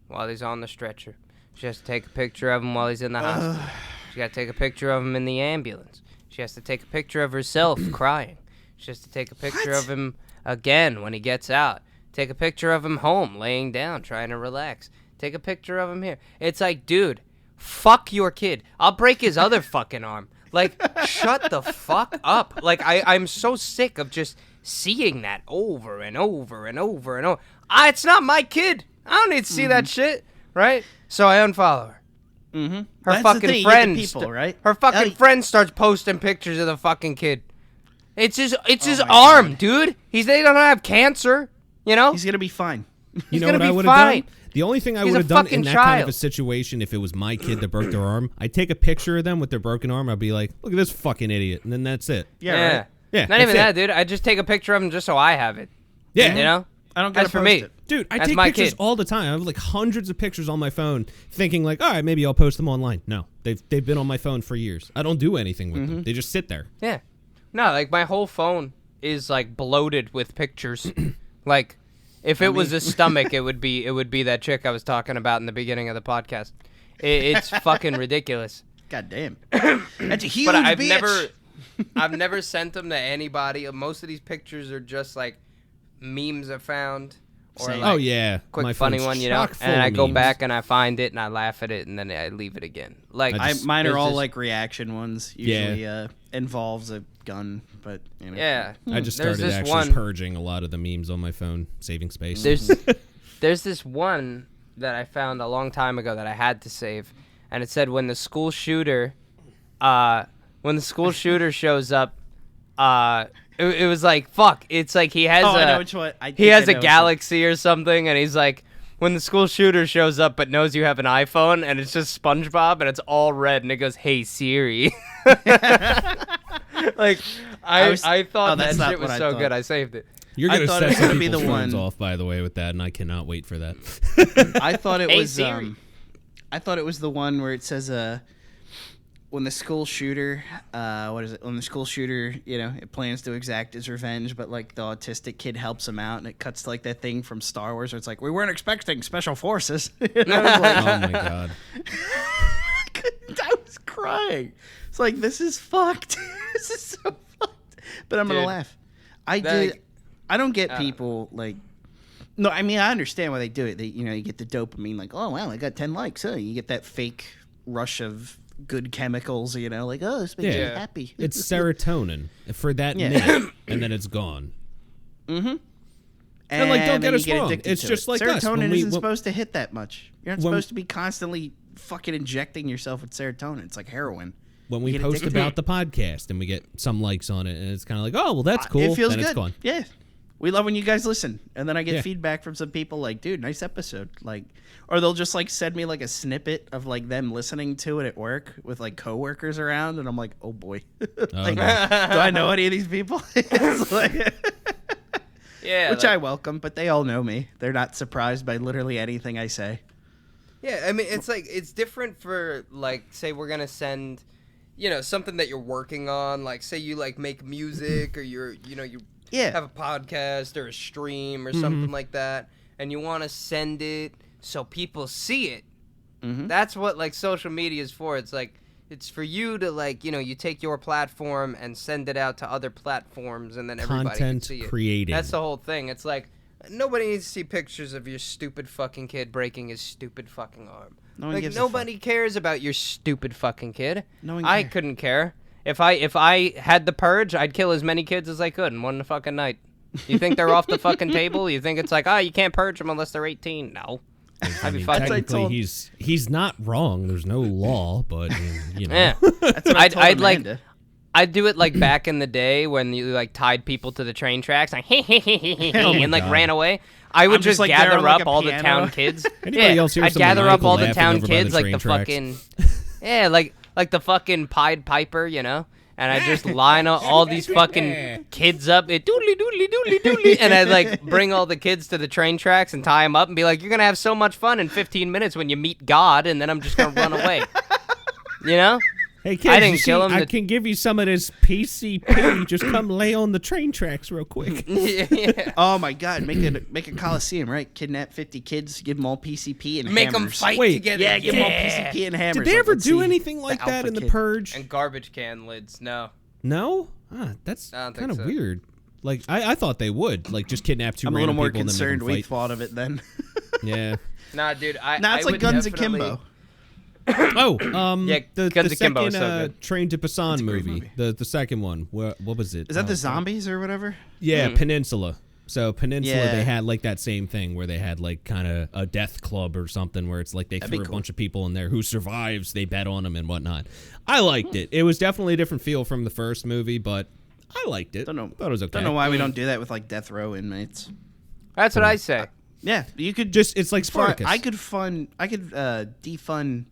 while he's on the stretcher. She has to take a picture of him while he's in the hospital. She got to take a picture of him in the ambulance. She has to take a picture of herself crying. She has to take a picture of him again when he gets out. Take a picture of him home, laying down, trying to relax. Take a picture of him here. It's like, dude, fuck your kid. I'll break his other fucking arm. Like, shut the fuck up. Like, I'm so sick of just seeing that over and over and over and over. It's not my kid. I don't need to see that shit, right? So I unfollow her. Mm-hmm. Her That's fucking the thing, friend, people, right? Her fucking friend starts posting pictures of the fucking kid. It's his my arm, God. dude. They don't have cancer, you know. He's gonna be fine. You know gonna what I be would have fine. done? The only thing I He's would a have done in fucking that kind of child. a situation, if it was my kid that broke their arm, I'd take a picture of them with their broken arm. I'd be like, look at this fucking idiot. And then that's it. Yeah, right. Yeah, Not that's even it. that, dude. I just take a picture of him just so I have it. Yeah. You know. I don't gotta That's for post me. it. Dude, I That's take my pictures kid. all the time. I have like hundreds of pictures on my phone thinking like, all right, maybe I'll post them online. No, they've been on my phone for years. I don't do anything with them. They just sit there. Yeah. No, like my whole phone is like bloated with pictures. Like if it was a stomach, it would be that chick I was talking about in the beginning of the podcast. It's fucking ridiculous. God damn. That's a huge But I've bitch. never sent them to anybody. Most of these pictures are just like memes I found or Same. like Oh yeah, quick my funny phone's one, you know. chock full And I of go memes. back and I find it and I laugh at it and then I leave it again. Like Mine are there's all this- like reaction ones. Usually involves a gun, but you know. yeah. I just There's started this actually one- purging a lot of the memes on my phone, saving space. There's this one that I found a long time ago that I had to save, and it said when the school shooter shows up, it was like fuck. It's like he has I know which one. he has a Galaxy or something, and he's like when the school shooter shows up but knows you have an iPhone, and it's just SpongeBob and it's all red and it goes, "Hey Siri." Like I thought that that's not shit was what I so thought. good. I saved it. You're I gonna thought set it was some gonna be people's the phones one- off, by the way, with that, and I cannot wait for that. I thought it Hey, was Siri. I thought it was the one where it says when the school shooter when the school shooter, it plans to exact his revenge, but like the autistic kid helps him out, and it cuts to like that thing from Star Wars where it's like, we weren't expecting special forces. And I was like, Oh my god. I was crying. It's like, this is fucked. This is so fucked. But I'm gonna Dude, laugh. I don't get people like. No, I mean I understand why they do it. They, you get the dopamine, like, oh wow, I got 10 likes. Oh, you get that fake rush of good chemicals. Like, oh, this makes you Yeah. happy. It's serotonin for that Yeah. minute, and then it's gone. Mm-hmm. And, like, don't then get you us wrong. addicted It's to just it. like us. serotonin When we- isn't when- supposed to hit that much. You're not when- supposed to be constantly fucking injecting yourself with serotonin. It's like heroin. When You we get post addicted. about the podcast and we get some likes on it, and it's kind of like, oh, well, that's cool. It feels then good. it's gone. Yeah. We love when you guys listen. And then I get Yeah. feedback from some people like, dude, nice episode. Like, or they'll just like send me like a snippet of like them listening to it at work with like coworkers around. And I'm like, oh boy. Like, no. do I know any of these people? It's like, Yeah. which like- I welcome, but they all know me. They're not surprised by literally anything I say. Yeah, I mean, it's like, it's different for, like, say we're going to send, something that you're working on. Like, say you, like, make music or you Yeah. have a podcast or a stream or something like that, and you want to send it so people see it. Mhm. That's what, like, social media is for. It's like, It's for you to, like, you know, you take your platform and send it out to other platforms, and then everybody can see it. Creating. That's the whole thing. It's like, nobody needs to see pictures of your stupid fucking kid breaking his stupid fucking arm. Nobody cares about your stupid fucking kid. I couldn't care. If I had the purge, I'd kill as many kids as I could in one fucking night. You think they're off the fucking table? You think it's like, you can't purge them unless they're 18? No. I mean, technically, he's not wrong. There's no law, but you know. Yeah. That's what I'd do it like back in the day when you like tied people to the train tracks, like and like ran away. I would just like gather up all the town kids. I'd gather up all the town kids, like the fucking like the fucking Pied Piper, you know. And I just line all these fucking kids up, doodly, and I'd like bring all the kids to the train tracks and tie them up and be like, "You're gonna have so much fun in 15 minutes when you meet God," and then I'm just gonna run away. You know? Hey kids, I didn't kill him. I can give you some of this PCP. Just come lay on the train tracks real quick. Yeah. Oh my God, make a coliseum, right? Kidnap 50 kids, give them all PCP and make hammers. them fight together. Yeah, give them all PCP and hammers. Did they ever do anything like that in the Purge? And garbage can lids? No. No? That's kind of weird. Like I thought they would, like just kidnap two random people. I'm a little more concerned we thought of it then. Yeah. Nah, dude. It's like Guns Akimbo. The Guns second Akimbo, so Train to Busan movie, the second one. What was it? Is that the zombies or whatever? Yeah, Peninsula. So Peninsula, they had like that same thing where they had like kind of a death club or something where it's like they threw a bunch of people in there who survives, they bet on them and whatnot. I liked it. It was definitely a different feel from the first movie, but I liked it. Thought it was okay. Don't know why we don't do that with like death row inmates. That's what I say. Yeah, you could it's like Spartacus. I could defund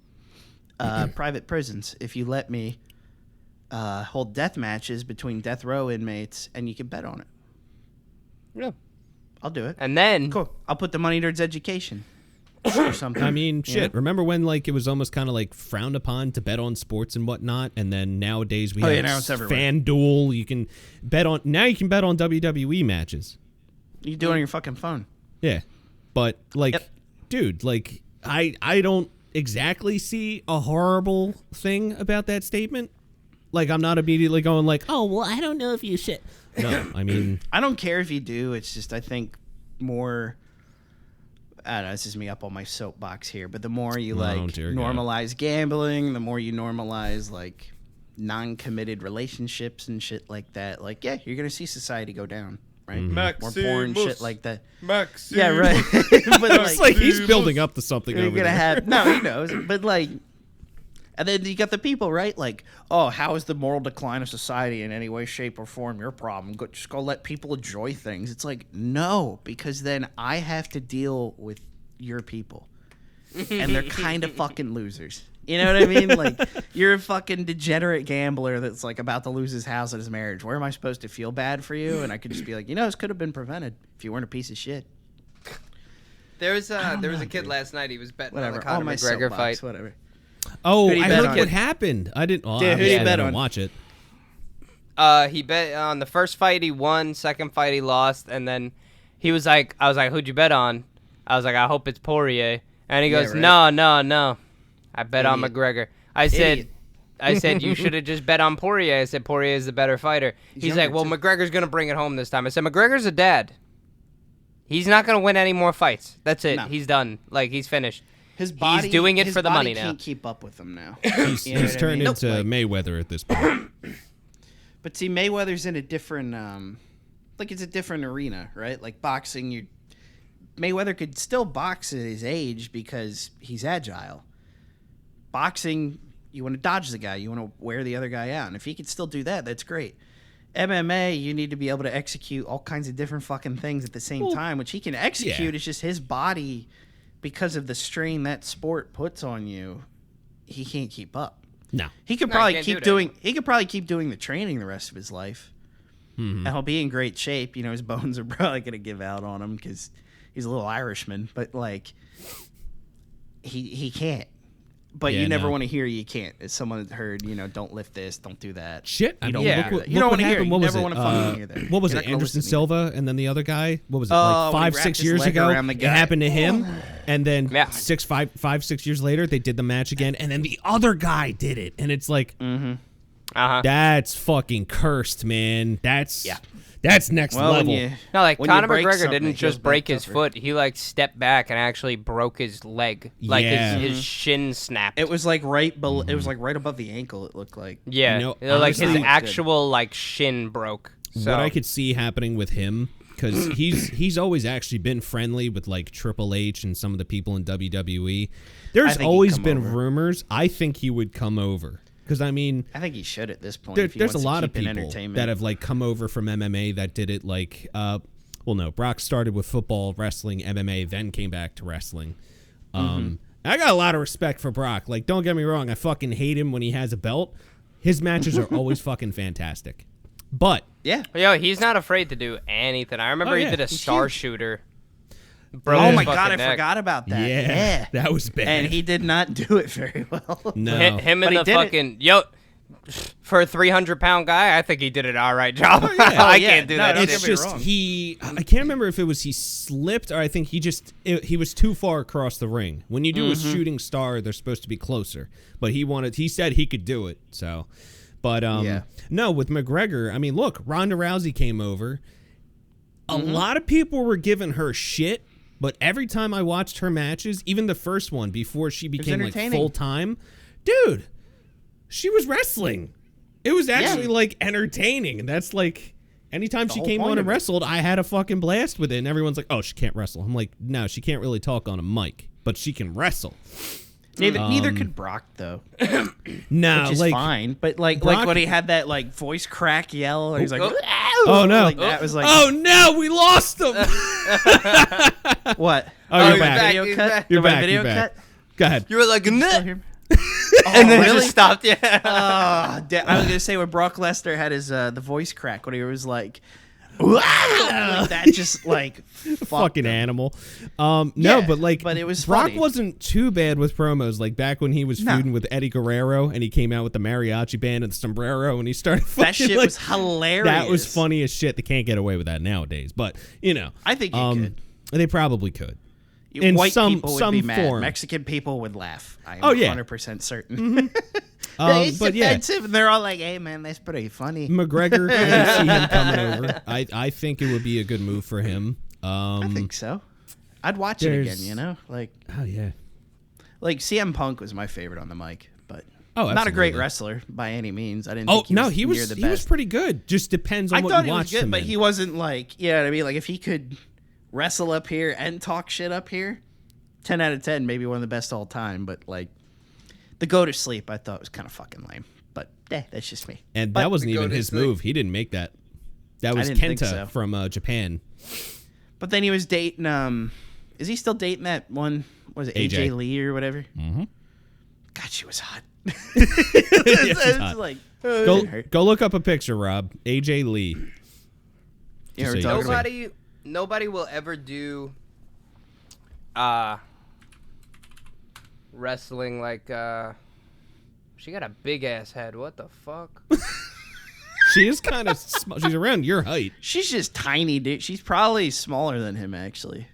private prisons if you let me hold death matches between death row inmates and you can bet on it. Yeah. I'll do it. And then cool. I'll put the money towards education or something. I mean, shit. Yeah. Remember when like it was almost kind of like frowned upon to bet on sports and whatnot, and then nowadays we have now it's everywhere. FanDuel. You can bet on WWE matches. You do it on your fucking phone. Yeah, but like, dude, like I don't exactly see a horrible thing about that statement. Like I'm not immediately going like, oh well, I don't know if you should. No, I mean, I don't care if you do. It's just I think more. I don't know. This is me up on my soapbox here, but the more you normalize gambling, the more you normalize like non-committed relationships and shit like that. Like, yeah, you're gonna see society go down, right? Mm-hmm. More porn, shit like that. Maximus. Yeah, right. But it's like he's building up to something. You're gonna have he knows, but like. And then you got the people, right? Like, oh, how is the moral decline of society in any way, shape, or form your problem? Just go let people enjoy things. It's like, no, because then I have to deal with your people. And they're kind of fucking losers. You know what I mean? Like, you're a fucking degenerate gambler that's, like, about to lose his house and his marriage. Where am I supposed to feel bad for you? And I could just be like, this could have been prevented if you weren't a piece of shit. There was a kid last night. He was betting on the Conor McGregor fight. Whatever. Oh, I heard what happened. I didn't. Well, who did he bet on? Watch it. He bet on the first fight. He won. Second fight, he lost. And then he was like, "I was like, who'd you bet on?" I was like, "I hope it's Poirier." And he goes, "No. I bet on McGregor." I said, "You should have just bet on Poirier." I said, "Poirier is the better fighter." He's like, "Well, McGregor's gonna bring it home this time." I said, "McGregor's a dad. He's not gonna win any more fights. That's it. No. He's done. Like he's finished." His body, he's doing it for the money now. Can't keep up with him now. He's turned into Mayweather at this point. But see, Mayweather's in a different, it's a different arena, right? Like boxing, Mayweather could still box at his age because he's agile. Boxing, you want to dodge the guy, you want to wear the other guy out, and if he could still do that, that's great. MMA, you need to be able to execute all kinds of different fucking things at the same time, which he can execute. It's just his body. Because of the strain that sport puts on you, he can't keep up. No, he could probably keep doing. He could probably keep doing the training the rest of his life, and he'll be in great shape. His bones are probably gonna give out on him because he's a little Irishman. But like, he can't. but Yeah, you never no. want to hear you can't. As someone heard, don't lift this, don't do that. Shit. You don't Yeah. want to Look you don't want to hear it. happened. You What was never it? want to fucking hear that. What was You're it? not gonna Anderson listen to Silva and then the other guy? What was it? Oh, Like when he 5-6 wrapped his years leg ago, around the it guy. happened to him. And then Yeah. 5-6 years later, they did the match again. And then the other guy did it. And it's like, that's fucking cursed, man. That's next level. No, like when you Conor break McGregor something, didn't it feels just break his tougher. foot. He like stepped back and actually broke his leg. Like Yeah. his shin snapped. It was like right below. It was like right above the ankle. It looked like. yeah. You know, Like his honestly- actual like shin broke. So What I could see happening with him, because he's always actually been friendly with like Triple H and some of the people in WWE. There's think he'd always come been over. rumors. I think he would come over. Because, I mean, I think he should at this point. there's if he a wants to lot of keep in people entertainment. that have like come over from MMA that did it like, no, Brock started with football, wrestling, MMA, then came back to wrestling. I got a lot of respect for Brock. Like, don't get me wrong, I fucking hate him when he has a belt. His matches are always fucking fantastic. But Yeah. Yo, he's not afraid to do anything. I remember Oh, he yeah. did a He's star huge. shooter. Broke Oh his my fucking god, I neck. forgot about that. yeah, that was bad. And he did not do it very well. no. Him But and he the did it. fucking for a 300-pound guy, I think he did an all right job. Oh, yeah. I yeah. can't do No, that. don't shit. It's get me just wrong. I can't remember if it was he slipped or I think he was too far across the ring. When you do a shooting star, they're supposed to be closer. But he said he could do it. So, but Yeah. no, with McGregor, I mean, look, Ronda Rousey came over. A lot of people were giving her shit, but every time I watched her matches, even the first one before she became like entertaining. full time, dude, she was wrestling. It was actually like entertaining, and that's like anytime she whole came point on and of it. wrestled, I had a fucking blast with it. And everyone's like, "Oh, she can't wrestle." I'm like, "No, she can't really talk on a mic, but she can wrestle." Neither could Brock though, No, which is like, fine. But like Brock- when he had that like voice crack yell, and he's like, oh no, like, that was like, oh no, we lost him. what? Oh, you're he's back. back. Video He's cut? back. You're My back. Video You're back. cut? Go ahead. You were like, Still "Nah." hear me? And then it really? just stopped. Yeah. I was gonna say when Brock Lesnar had his the voice crack when he was like, like that, just like Fucking animal. No, Yeah, but like, but it was Brock funny. wasn't too bad with promos. Like back when he was No. feuding with Eddie Guerrero, and he came out with the mariachi band and the sombrero, and he started fucking, That shit like, was hilarious. That was funny as shit. They can't get away with that nowadays, but I think you could. They probably could. In White some people would be mad. form. Mexican people would laugh. I am Oh, yeah. 100% certain. It's but yeah, offensive, and they're all like, "Hey, man, that's pretty funny." McGregor, I can see him coming over. I think it would be a good move for him. I think so. I'd watch it again. there's- Like Oh yeah. CM Punk was my favorite on the mic, but Oh, not a great absolutely. wrestler by any means. I didn't. Oh think no, he was near the he was best. pretty good. Just depends on I what thought you he was watched good, him but in. he wasn't like, you know what I mean? Like if he could wrestle up here and talk shit up here, 10 out of 10, maybe one of the best all time. But like the go to sleep, I thought was kind of fucking lame. But that's just me. And But that wasn't the even go-to his thing. move. He didn't make that. That was didn't think Kenta so. from Japan. But then he was dating. Is he still dating that one? Was it AJ. AJ Lee or whatever? Mm-hmm. God, she was hot. she's It's hot. like Go look up a picture, Rob. AJ Lee. Yeah, so we're you talking know. about- Nobody will ever do wrestling like she got a big ass head. What the fuck? She is kind of she's around your height. She's just tiny, dude. She's probably smaller than him, actually.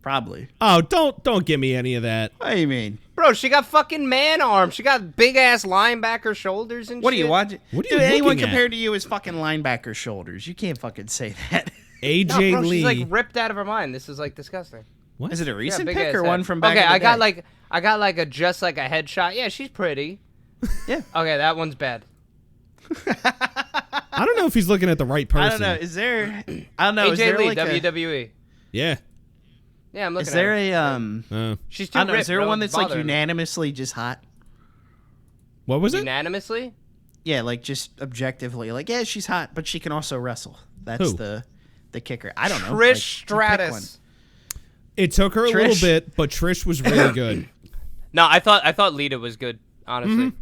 Probably. Oh, don't give me any of that. What do you mean? Bro, she got fucking man arms. She got big ass linebacker shoulders and What are shit. you watching? What are you Dude, anyone looking at? compared to you is fucking linebacker shoulders. You can't fucking say that. AJ No, bro, Lee. she's like ripped out of her mind. This is like disgusting. What? Is it a Yeah, recent big pick ass or head. one from back Okay, in the I got day? like a just like a headshot. Yeah, she's pretty. Yeah. Okay, that one's bad. I don't know if he's looking at the right person. I don't know. Is there? I don't know. Is AJ there Lee, like a? WWE. Yeah. Yeah, I'm looking Is there at her. a She's too I don't know. ripped, Is there bro. one It's that's like bothering me. unanimously just hot? What was it? Unanimously? Yeah, like just objectively, like yeah, she's hot, but she can also wrestle. That's Who? the kicker. I don't know. Trish Like, you pick one. Stratus. It took her a little Trish. bit, but Trish was really good. No, I thought Lita was good, honestly.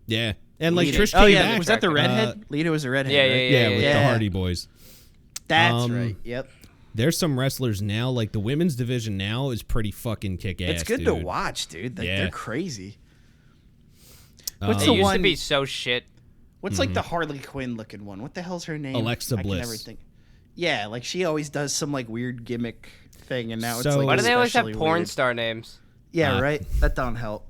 Yeah. And like Lita. Trish came Oh yeah, back. was that the redhead? Lita was a redhead. Yeah, right? yeah, Yeah, with the yeah. Hardy Boys. That's Um, right. Yep. there's some wrestlers now, like the women's division now is pretty fucking kick-ass, It's good to watch, dude. Like, they're crazy. What's the used one? to be so shit. What's like the Harley Quinn looking one? What the hell's her name? Alexa I can Bliss. never think. Yeah, like she always does some like weird gimmick thing, and now it's So- like Why do they always have especially porn weird. star names? Yeah, right. That don't help.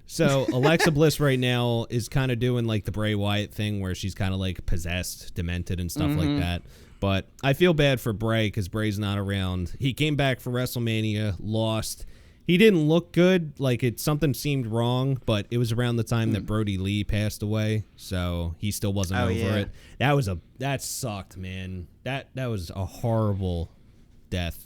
So Alexa Bliss right now is kind of doing like the Bray Wyatt thing where she's kind of like possessed, demented, and stuff like that. But I feel bad for Bray because Bray's not around. He came back for WrestleMania, lost. He didn't look good. Like something seemed wrong, but it was around the time that Brody Lee passed away, so he still wasn't over it. That sucked, man. That was a horrible death.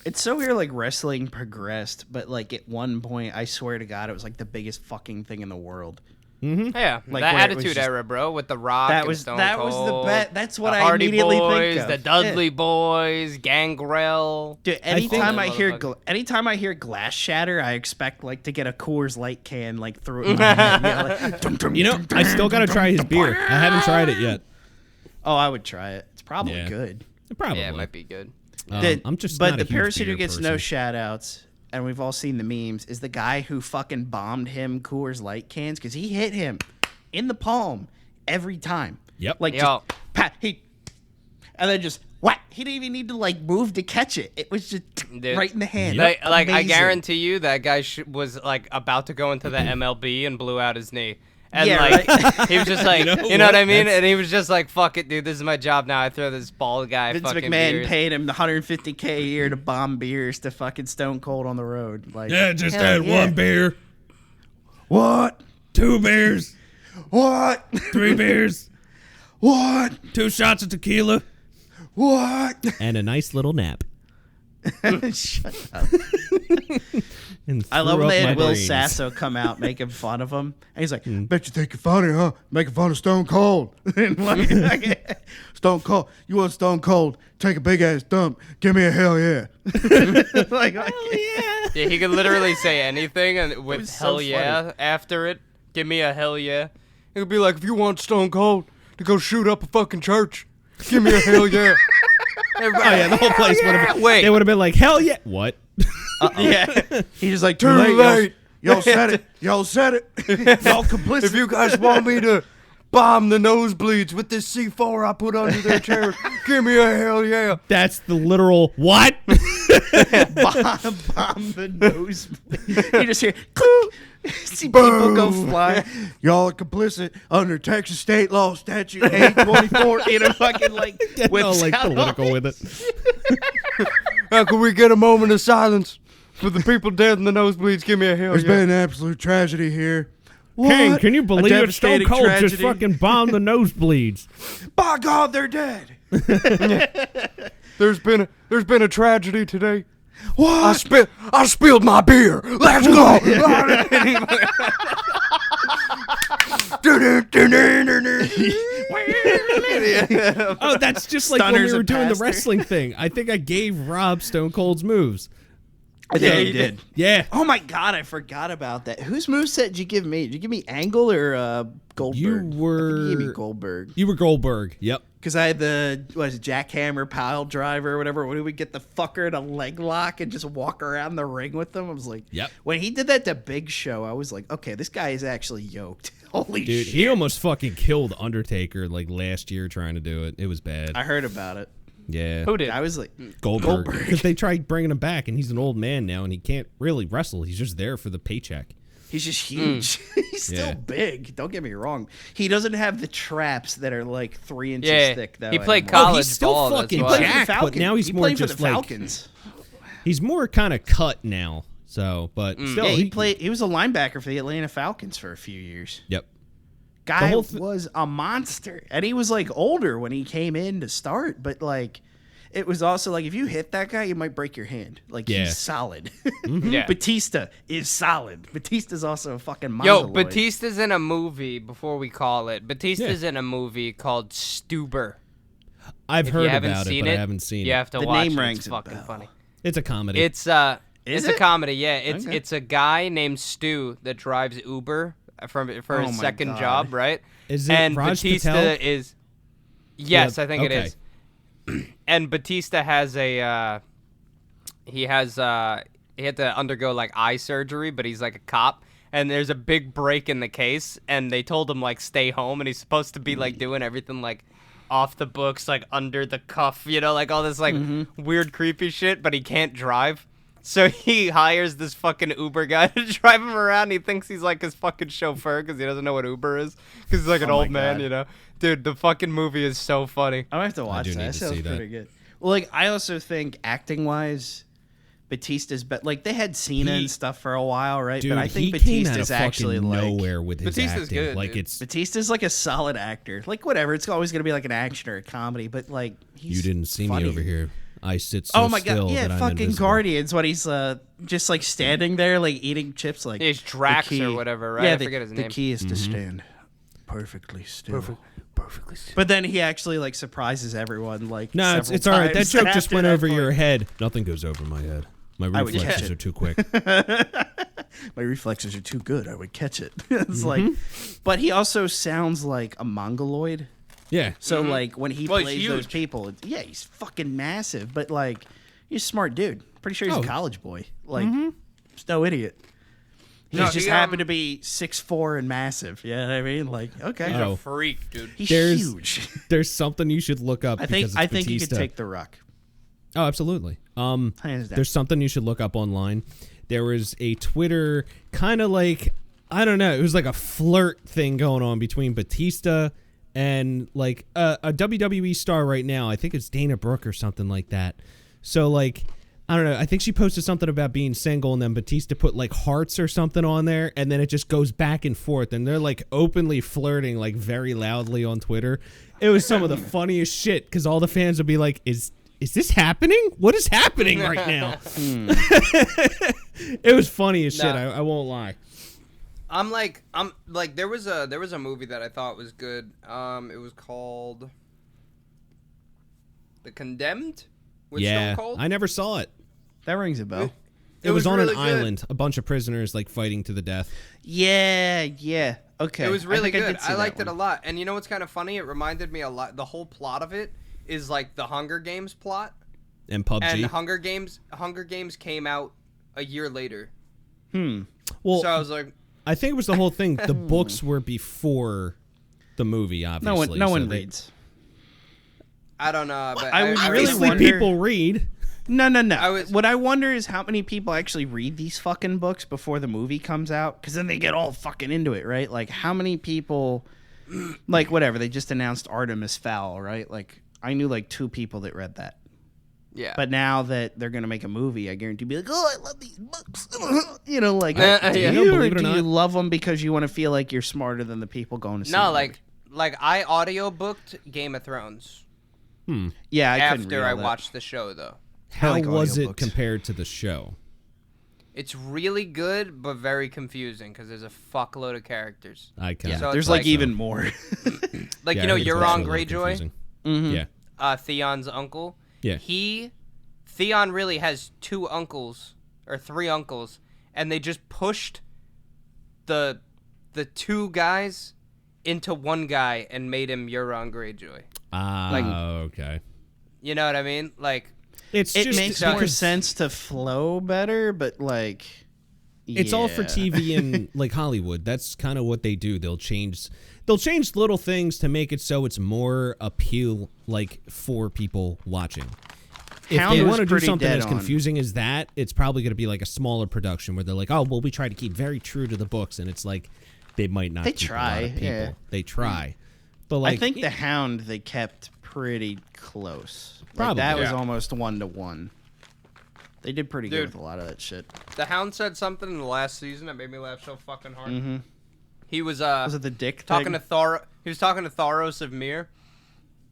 It's so weird, like wrestling progressed, but like at one point, I swear to God, it was like the biggest fucking thing in the world. Yeah, Like, that where it was Attitude just- Era, bro, with the Rock. That and was Stone that was the Cold, bet. That's what the I Hardy immediately Boys, think of. the Dudley Boys, Gangrel. Dude, anytime I hear Motherfucker. glass shatter, I expect like to get a Coors Light can like through it in my head. You know, like, dum, dum, You know, dum, dum, I still got to dum, try his dum, beer. dum. I haven't tried it yet. Oh, I would try it. It's probably Yeah. good. Probably. Yeah, it might be good. I'm just but not a the huge parasite who beer gets person. no shout outs, and we've all seen the memes, is the guy who fucking bombed him Coors Light cans because he hit him in the palm every time. Yep. Like Yo. just pat and then just whack. He didn't even need to like move to catch it. It was just Dude. right in the hand. Like I Amazing. guarantee you, that guy was like about to go into the MLB and blew out his knee. And Yeah, like right. he was just like, you know what I mean? And he was just like, "Fuck it, dude. This is my job now. I throw this bald guy Vince fucking McMahon beers." paid him the $150K a year to bomb beers to fucking Stone Cold on the road. Like, just hell had yeah. one beer, What? 2 beers, What? 3 beers, What? 2 shots of tequila, What? and a nice little nap. Shut up. And I love threw when they up my had Will brains. Sasso come out making fun of him. And he's like, bet you think you're funny, huh? Making fun of Stone Cold. And like, Stone Cold. You want Stone Cold? Take a big ass dump. Give me a hell yeah. like, Yeah, he could literally say anything and with was so hell funny. yeah after it. Give me a hell yeah. It would be like, if you want Stone Cold to go shoot up a fucking church, give me a hell yeah. Oh yeah, the whole place would have been. Wait. They would have been like, hell yeah. What? yeah. He's just like, Too too late. late. Y'all said it. Y'all said it. Y'all complicit. If you guys want me to bomb the nosebleeds with this C4 I put under their chairs, give me a hell yeah. That's the literal what? bomb the nose. You just hear click. See people go flying. Y'all are complicit under Texas state law statute 824 in a fucking like Get all whips like out political all with it. How can we get a moment of silence for the people dead in the nosebleeds? Give me a hell There's yeah. been an absolute tragedy here. King, What? can you A believe it? Stone devastating Cold just tragedy. fucking bombed the nosebleeds. By God, they're dead. There's been a tragedy today. What? I spilled my beer. Let's go. Oh, that's just like when Stunner's we were a doing the pastor. wrestling thing. I think I gave Rob Stone Cold's moves. Yeah, you did. Yeah. Oh my God, I forgot about that. Whose moveset did you give me? Did you give me Angle or Goldberg? You I think were- you gave me Goldberg. You were Goldberg. Yep. Because I had the, what is it, jackhammer pile driver or whatever. When we get the fucker in a leg lock and just walk around the ring with them. I was like, Yep. When he did that to Big Show, I was like, okay, this guy is actually yoked. Holy Dude, shit. he almost fucking killed Undertaker like last year trying to do it. It was bad. I heard about it. Yeah. Who did? I was like, Goldberg. Because they tried bringing him back, and he's an old man now, and he can't really wrestle. He's just there for the paycheck. he's just huge. He's still Yeah. big. Don't get me wrong. He doesn't have the traps that are like 3 inches Yeah, thick, though. he played anymore. college he's still ball. fucking That's why. jacked. Falcons. but now he's he more played just for the like- Falcons. He's more kind of cut now. So, but still, Yeah, he played. He was a linebacker for the Atlanta Falcons for a few years. Yep. Guy whole was a monster, and he was like older when he came in to start. But like, it was also like if you hit that guy, you might break your hand. Like Yeah. he's solid. Yeah. Batista is solid. Batista's also a fucking Yo, mongoloid. Batista's in a movie before we call it. Batista's in a movie called Stuber. I've If heard you haven't about it, seen but I haven't seen you it. have to The watch name it. rings It's a fucking bell. funny. It's a comedy. It's Is a it? comedy. Yeah, it's Okay. it's a guy named Stu that drives Uber for Oh his my second God. job, right? Is it and Raj Batista Patel? is. Yes, Yeah, I think okay. it is. and Batista has he had to undergo like eye surgery, but he's like a cop. And there's a big break in the case, and they told him like stay home, and he's supposed to be like doing everything like off the books, like under the cuff, like all this like weird creepy shit, but he can't drive. So he hires this fucking Uber guy to drive him around. And he thinks he's like his fucking chauffeur because he doesn't know what Uber is, because he's like an old man, Dude, the fucking movie is so funny. I'm gonna have to watch that. That sounds pretty good. Well, like I also think acting wise, Batista's like they had Cena and stuff for a while, right? Dude, but I think Batista's actually like nowhere with his Batista's acting. good, like dude. it's Batista's like a solid actor. Like whatever, it's always gonna be like an action or a comedy, but like he's you didn't see funny. me over here. I sit so oh my still god, yeah, that I'm fucking invisible. Guardians when he's just like standing there like eating chips like He's Drax the key- or whatever, right? Yeah, I forget his name. The key is to stand perfectly still. Perfectly. But then he actually like surprises everyone like No, it's several all right. That times joke just after went that over point. your head. Nothing goes over my head. My would catch reflexes it. are too quick. My reflexes are too good. I would catch it. It's like, but he also sounds like a mongoloid. Yeah. So like when he Well, he's plays those huge. people, he's fucking massive. But like, he's a smart dude. Pretty sure he's Oh. a college boy. Like, he's no idiot. He No, just he, happened to be 6'4" and massive. You know what I mean? Like, okay, He's Oh. a freak, dude. he's There's- huge. There's something you should look up. I think because it's you could Batista. take the Rock. Oh, absolutely. Hands down. There's something you should look up online. There was a Twitter kind of like, I don't know, it was like a flirt thing going on between Batista and like a WWE star right now. I think it's Dana Brooke or something like that. So like, I don't know. I think she posted something about being single, and then Batista put like hearts or something on there, and then it just goes back and forth, and they're like openly flirting like very loudly on Twitter. It was some of the funniest shit because all the fans would be like, "Is this happening? What is happening right now?" It was funny as shit. No. I won't lie. I'm like there was a movie that I thought was good. It was called The Condemned with Yeah, Stone Cold. I never saw it. That rings a bell. It was on really an good. island, a bunch of prisoners like fighting to the death. Yeah. Okay. It was really think good. did see I that liked it a one. lot. And you know what's kind of funny? It reminded me a lot. The whole plot of it is like the Hunger Games plot. And PUBG. And Hunger Games came out a year later. Well, So I was like, I think it was the whole thing. The books were before the movie, obviously. No so one they- reads. I don't know. But I would really Obviously, wonder- people read. No. I was- What I wonder is how many people actually read these fucking books before the movie comes out, because then they get all fucking into it, right? Like, how many people, like, whatever, they just announced Artemis Fowl, right? Like, I knew, like, 2 people that read that. yeah. But now that they're going to make a movie, I guarantee be like, oh, I love these books. You know, like, Yeah. do You know, you, believe or it or do you not- love them because you want to feel like you're smarter than the people going to see No, the like I audiobooked Game of Thrones movie? Yeah, I couldn't after read I all that. watched the show, though. How like was it audiobooks. compared to the show? It's really good, but very confusing because there's a fuckload of characters. I can. Yeah, So there's it's like like- even more. Like, Yeah, you know, I heard it's Euron actually a little Greyjoy, confusing. Yeah. Theon's uncle. Yeah. Theon really has 2 uncles or 3 uncles, and they just pushed the 2 guys into one guy and made him Euron Greyjoy. Okay. You know what I mean? Like, It It makes more because sense to flow better, but like It's all for yeah. TV and like Hollywood. That's kind of what they do. They'll change little things to make it so it's more appeal, like for people watching. If Hound they was want to do pretty something dead as on. confusing as that, it's probably going to be like a smaller production where they're like, "Oh, well, we try to keep very true to the books," and it's like they might not. They keep try, a lot of people. yeah. They try, but like I think the Hound they kept pretty close. Like, Probably, that was yeah. almost 1-to-1. They did pretty good Dude. with a lot of that shit. the Hound said something in the last season that made me laugh so fucking hard. Mhm. He was Was it the dick talking thing? to Thor. He was talking to Thoros of Mir,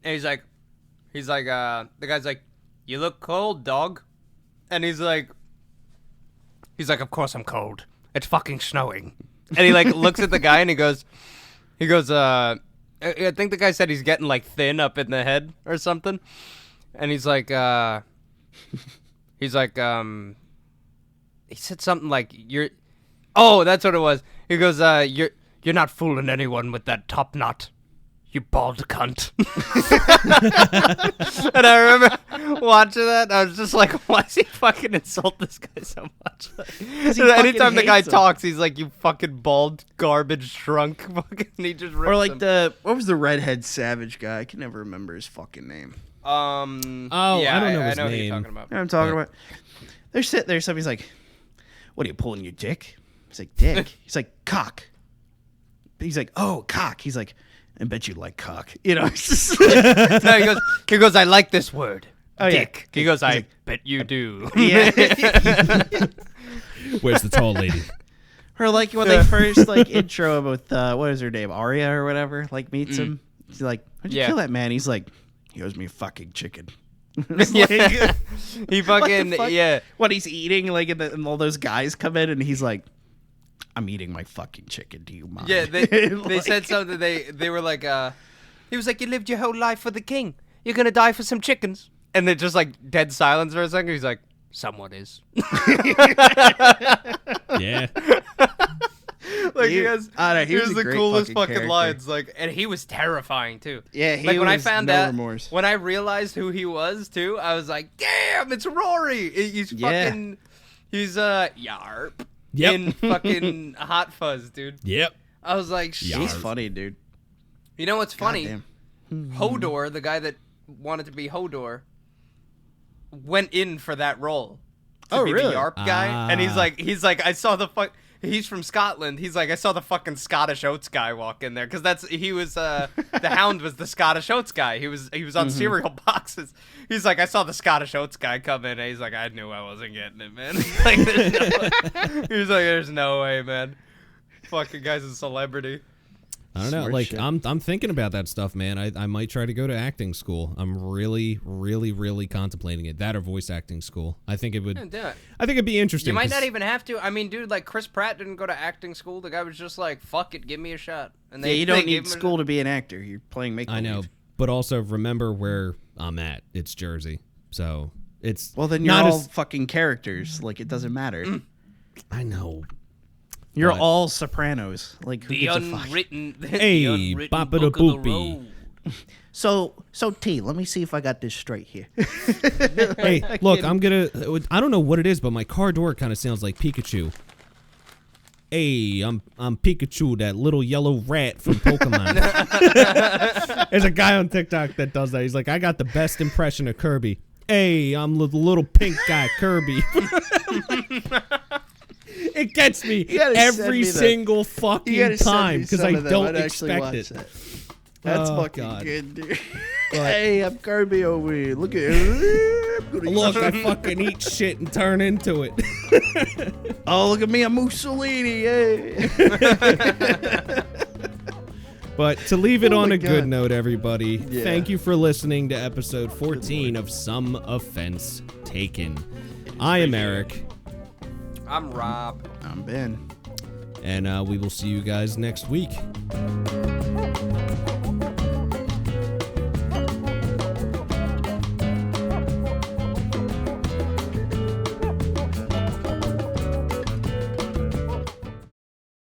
and he's like, the guy's like, "You look cold, dog," and he's like, "Of course I'm cold. It's fucking snowing." And he like looks at the guy and he goes, I think the guy said he's getting like thin up in the head or something, and he's like, he said something like, "Oh, that's what it was." He goes, "You're not fooling anyone with that top knot. you bald cunt. And I remember watching that, and I was just like, why does he fucking insult this guy so much? Anytime the guy talks, he's like, you fucking bald garbage trunk. Fucking, he just rips Or like him. what was the redhead savage guy? I can never remember his fucking name. Oh, yeah, I don't know his who name. you're talking about. You know what I'm talking about? They're sitting there, somebody's like, what are you pulling your dick? He's like, dick. He's like, cock. He's like, oh, cock. He's like, I bet you like cock. You know, it's just No, he goes, I like this word. Oh, Dick. Yeah. He goes, He's I like, bet you do. Yeah. Where's the tall lady? Or like when they first like intro him with what is her name, Arya or whatever, like meets him. He's like, "How'd you kill that man?" He's like, "He owes me a fucking chicken." Yeah. He fucking fuck? yeah. What he's eating, like, and all those guys come in, and he's like, "I'm eating my fucking chicken. Do you mind?" Yeah, they Like- said something. They were like, he was like, you lived your whole life for the king. You're gonna die for some chickens. And they just like dead silence for a second. He's like, someone is. Yeah. Like He- he has, I don't know, he was here's a the great coolest fucking fucking character. lines. Like, and he was terrifying too. Yeah, he like when I was found no out, remorse. when I realized who he was too, I was like, damn, it's Rory. He's Yeah. fucking, he's Yarp. Yep. In fucking Hot Fuzz, dude. Yep. I was like, shit. He's funny, dude. You know what's funny? Goddamn. Hodor, the guy that wanted to be Hodor, went in for that role. To Oh, be really? the Yarp guy. Ah. And he's like, I saw the fuck. He's from Scotland. He's like, I saw the fucking Scottish Oats guy walk in there because he was the Hound was the Scottish Oats guy. He was on cereal boxes. He's like, I saw the Scottish Oats guy come in. And he's like, I knew I wasn't getting it, man. Like, he's like, there's no way, man. Fucking guy's a celebrity. I don't know. Smart Like shit. I'm thinking about that stuff, man. I might try to go to acting school. I'm really, really, really contemplating it. That or voice acting school. I think it would. Do it. I think it'd be interesting. You might 'cause- not even have to. I mean, dude, like Chris Pratt didn't go to acting school. The guy was just like, "Fuck it, give me a shot." And Yeah, you don't gave need him a- school to be an actor. You're playing make. I know, but also remember where I'm at. It's Jersey, so it's Well, then you're not all as. fucking characters. Like, it doesn't matter. I know. You're But- all Sopranos. Like, who The gives a fuck? unwritten, Hey, the unwritten bop it a book of the boopy. road. So T, let me see if I got this straight here. Hey, look, I'm gonna. I don't know what it is, but my car door kind of sounds like Pikachu. Hey, I'm Pikachu, that little yellow rat from Pokemon. There's a guy on TikTok that does that. He's like, I got the best impression of Kirby. Hey, I'm the little pink guy, Kirby. It gets me gotta send every me that. single fucking time because I don't I'd actually expect watch it. that. That's Oh, fucking God. good, dude. But- Hey, I'm Kirby over here. Look at Look, I fucking eat shit and turn into it. Oh, look at me, I'm Mussolini. Hey. But to leave it Oh on my a good God. note, everybody, Yeah. thank you for listening to episode 14 of Some Offense Taken. I am Eric, I'm Rob. I'm Ben. and we will see you guys next week.